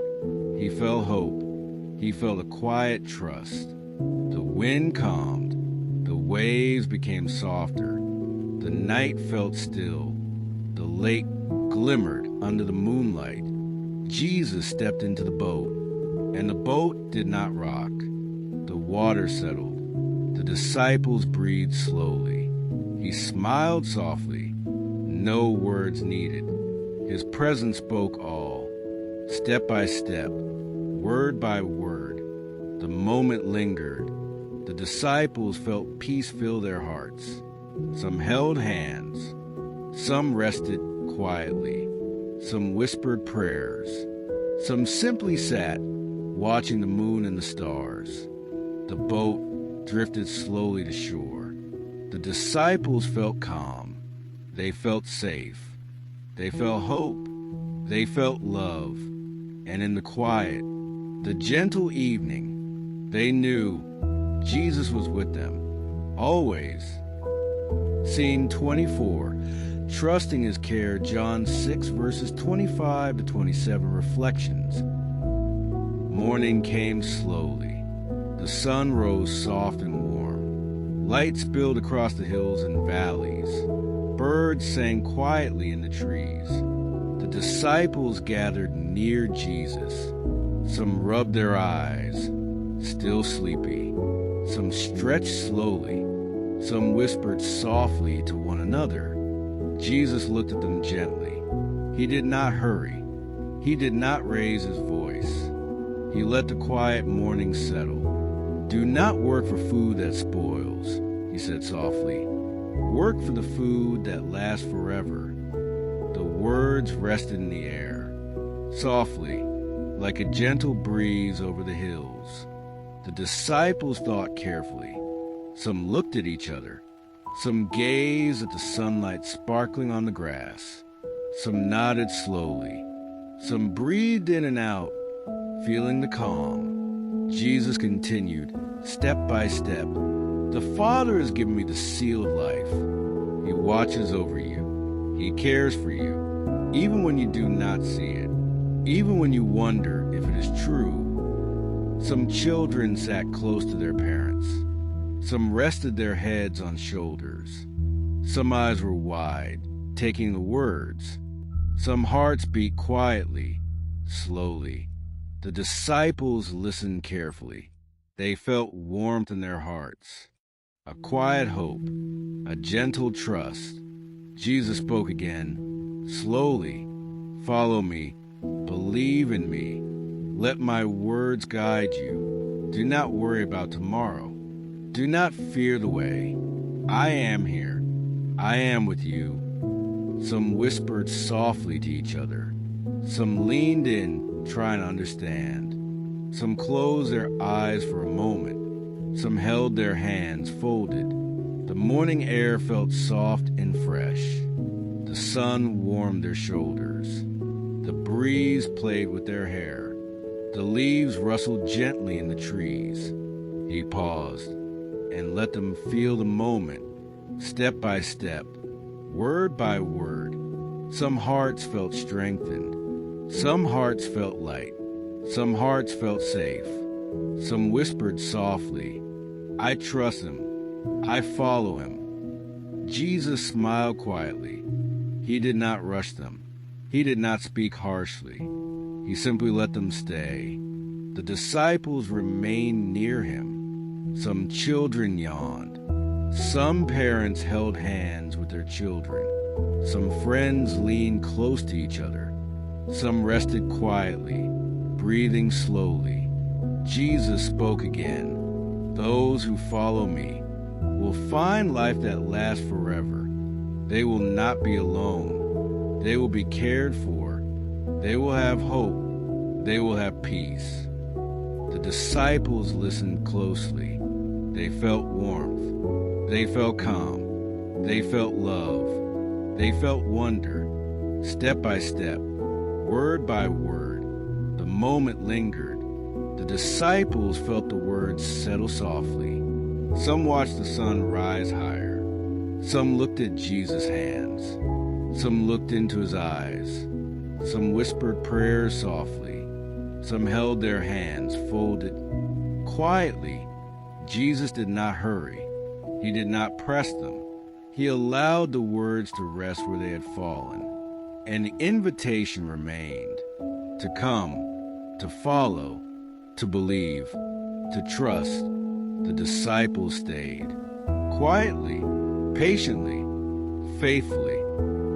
He felt hope. He felt a quiet trust. The wind calmed. The waves became softer. The night felt still. The lake glimmered under the moonlight. Jesus stepped into the boat, and the boat did not rock. The water settled. The disciples breathed slowly. He smiled softly. No words needed. His presence spoke all. Step by step, word by word, the moment lingered. The disciples felt peace fill their hearts. Some held hands. Some rested quietly. Some whispered prayers. Some simply sat, watching the moon and the stars. The boat drifted slowly to shore. The disciples felt calm. They felt safe. They felt hope. They felt love. And in the quiet, the gentle evening, they knew Jesus was with them, always. Scene 24, trusting His care, John 6 verses 25 to 27 reflections. Morning came slowly. The sun rose soft and warm. Light spilled across the hills and valleys. Birds sang quietly in the trees. The disciples gathered near Jesus. Some rubbed their eyes, still sleepy. Some stretched slowly. Some whispered softly to one another. Jesus looked at them gently. He did not hurry. He did not raise His voice. He let the quiet morning settle. Do not work for food that spoils, He said softly. Work for the food that lasts forever. The words rested in the air, softly, like a gentle breeze over the hills. The disciples thought carefully. Some looked at each other. Some gazed at the sunlight sparkling on the grass. Some nodded slowly. Some breathed in and out, feeling the calm. Jesus continued, step by step. The Father has given me the sealed life. He watches over you. He cares for you, even when you do not see it, even when you wonder if it is true. Some children sat close to their parents. Some rested their heads on shoulders. Some eyes were wide, taking the words. Some hearts beat quietly, slowly. The disciples listened carefully. They felt warmth in their hearts, a quiet hope, a gentle trust. Jesus spoke again, slowly. Follow me, believe in me. Let my words guide you. Do not worry about tomorrow. Do not fear the way. I am here. I am with you. Some whispered softly to each other. Some leaned in, trying to understand. Some closed their eyes for a moment. Some held their hands folded. The morning air felt soft and fresh. The sun warmed their shoulders. The breeze played with their hair. The leaves rustled gently in the trees. He paused and let them feel the moment, step by step, word by word. Some hearts felt strengthened. Some hearts felt light. Some hearts felt safe. Some whispered softly, I trust him. I follow him. Jesus smiled quietly. He did not rush them. He did not speak harshly. He simply let them stay. The disciples remained near him. Some children yawned. Some parents held hands with their children. Some friends leaned close to each other. Some rested quietly, breathing slowly. Jesus spoke again. Those who follow me will find life that lasts forever. They will not be alone. They will be cared for. They will have hope. They will have peace. The disciples listened closely. They felt warmth. They felt calm. They felt love. They felt wonder. Step by step, word by word, the moment lingered. The disciples felt the words settle softly. Some watched the sun rise higher. Some looked at Jesus' hands. Some looked into his eyes. Some whispered prayers softly. Some held their hands folded. Quietly, Jesus did not hurry. He did not press them. He allowed the words to rest where they had fallen. And the invitation remained to come, to follow, to believe, to trust. The disciples stayed. Quietly, patiently, faithfully.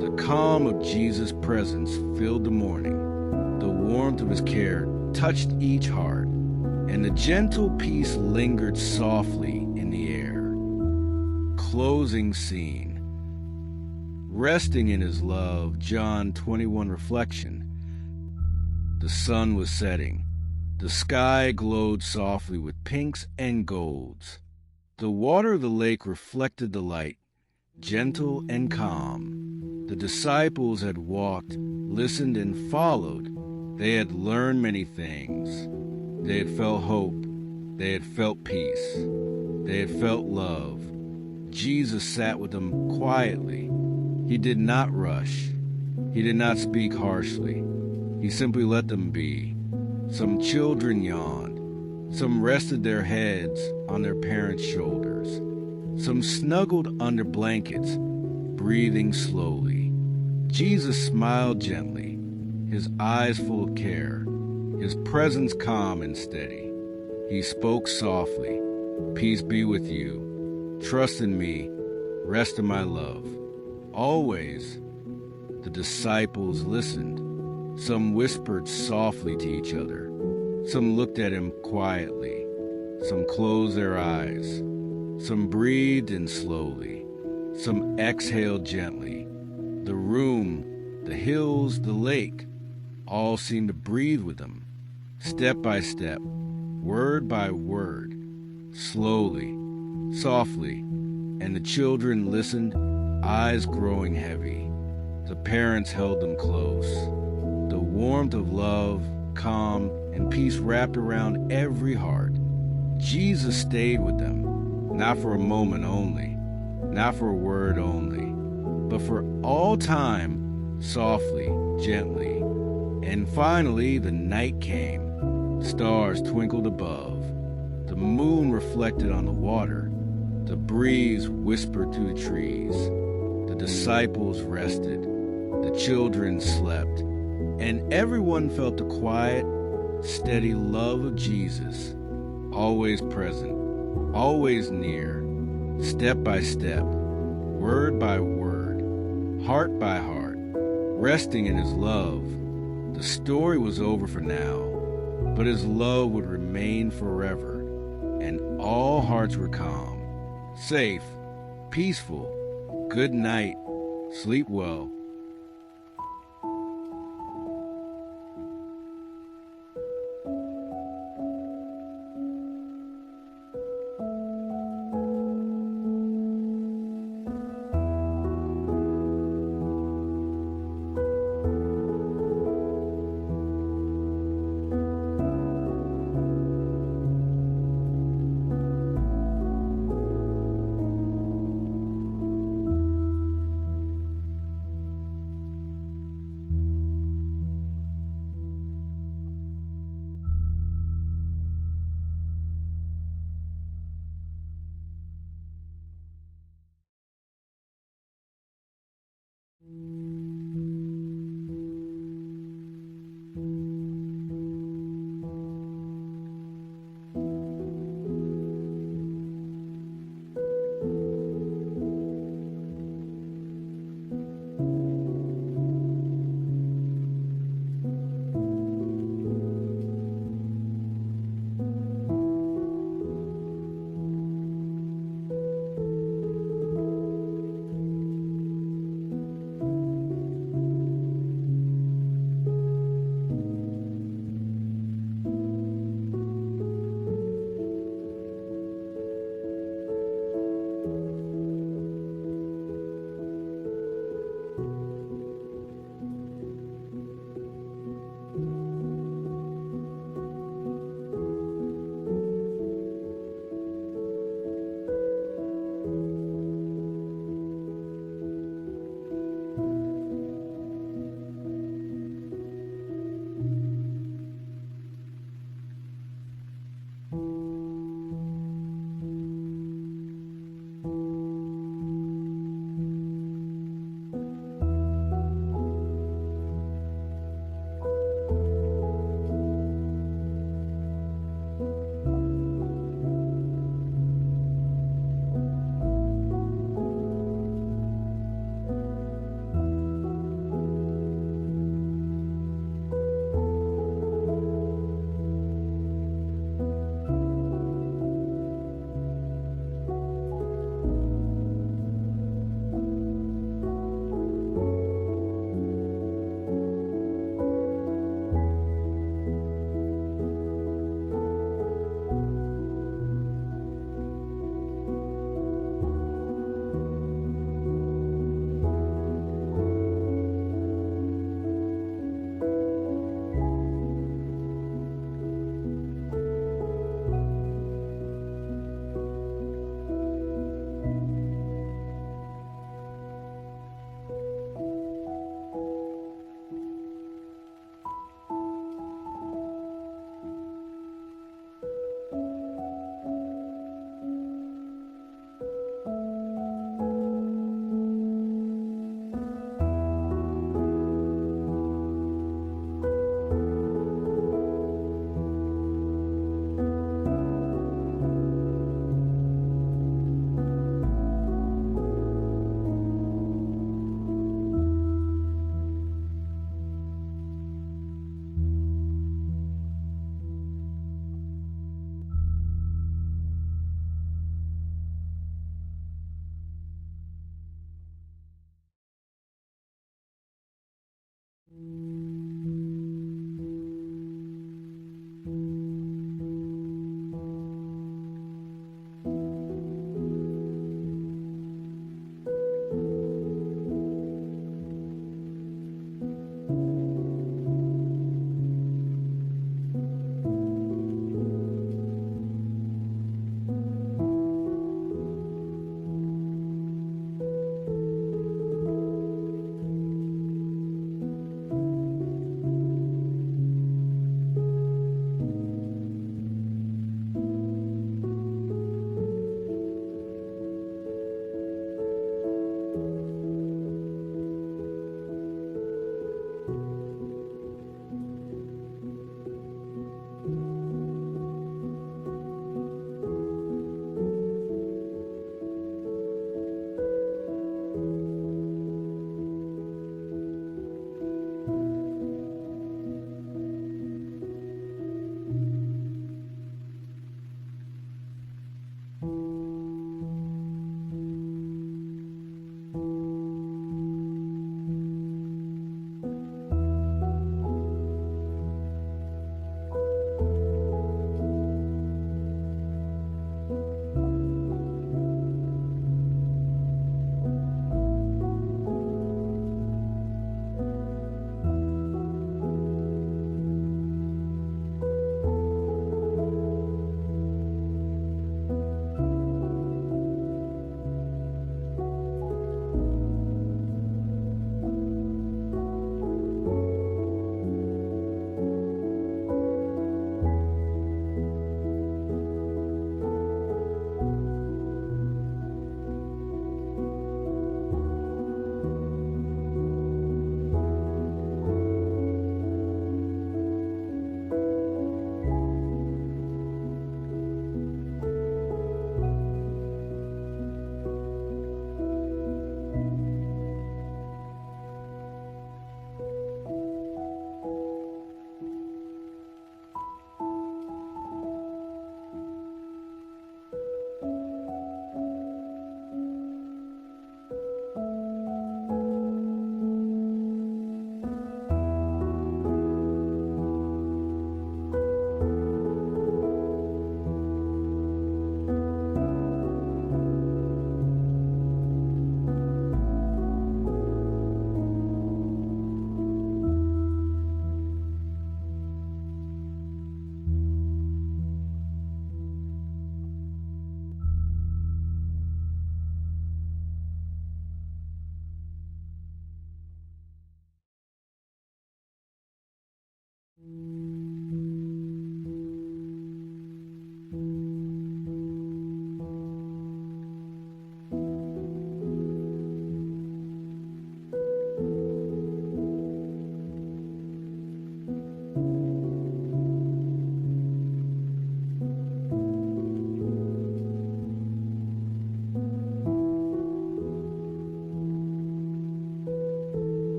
The calm of Jesus' presence filled the morning. The warmth of his care touched each heart, and the gentle peace lingered softly in the air. Closing scene. Resting in his love, John 21 reflection. The sun was setting. The sky glowed softly with pinks and golds. The water of the lake reflected the light, gentle and calm. The disciples had walked, listened, and followed. They had learned many things. They had felt hope. They had felt peace. They had felt love. Jesus sat with them quietly. He did not rush. He did not speak harshly. He simply let them be. Some children yawned. Some rested their heads on their parents' shoulders. Some snuggled under blankets, breathing slowly. Jesus smiled gently, his eyes full of care, his presence calm and steady. He spoke softly, peace be with you. Trust in me, rest in my love. Always, the disciples listened. Some whispered softly to each other. Some looked at him quietly. Some closed their eyes. Some breathed in slowly. Some exhaled gently. The room, the hills, the lake, all seemed to breathe with him. Step by step, word by word, slowly, softly, and the children listened, eyes growing heavy. The parents held them close. The warmth of love, calm, and peace wrapped around every heart. Jesus stayed with them, not for a moment only, not for a word only, but for all time, softly, gently. And finally, the night came. Stars twinkled above. The moon reflected on the water. The breeze whispered through the trees. The disciples rested. The children slept. And everyone felt the quiet, steady love of Jesus, always present, always near, step by step, word by word, heart by heart, resting in his love. The story was over for now, but his love would remain forever, and all hearts were calm, safe, peaceful. Good night. Sleep well.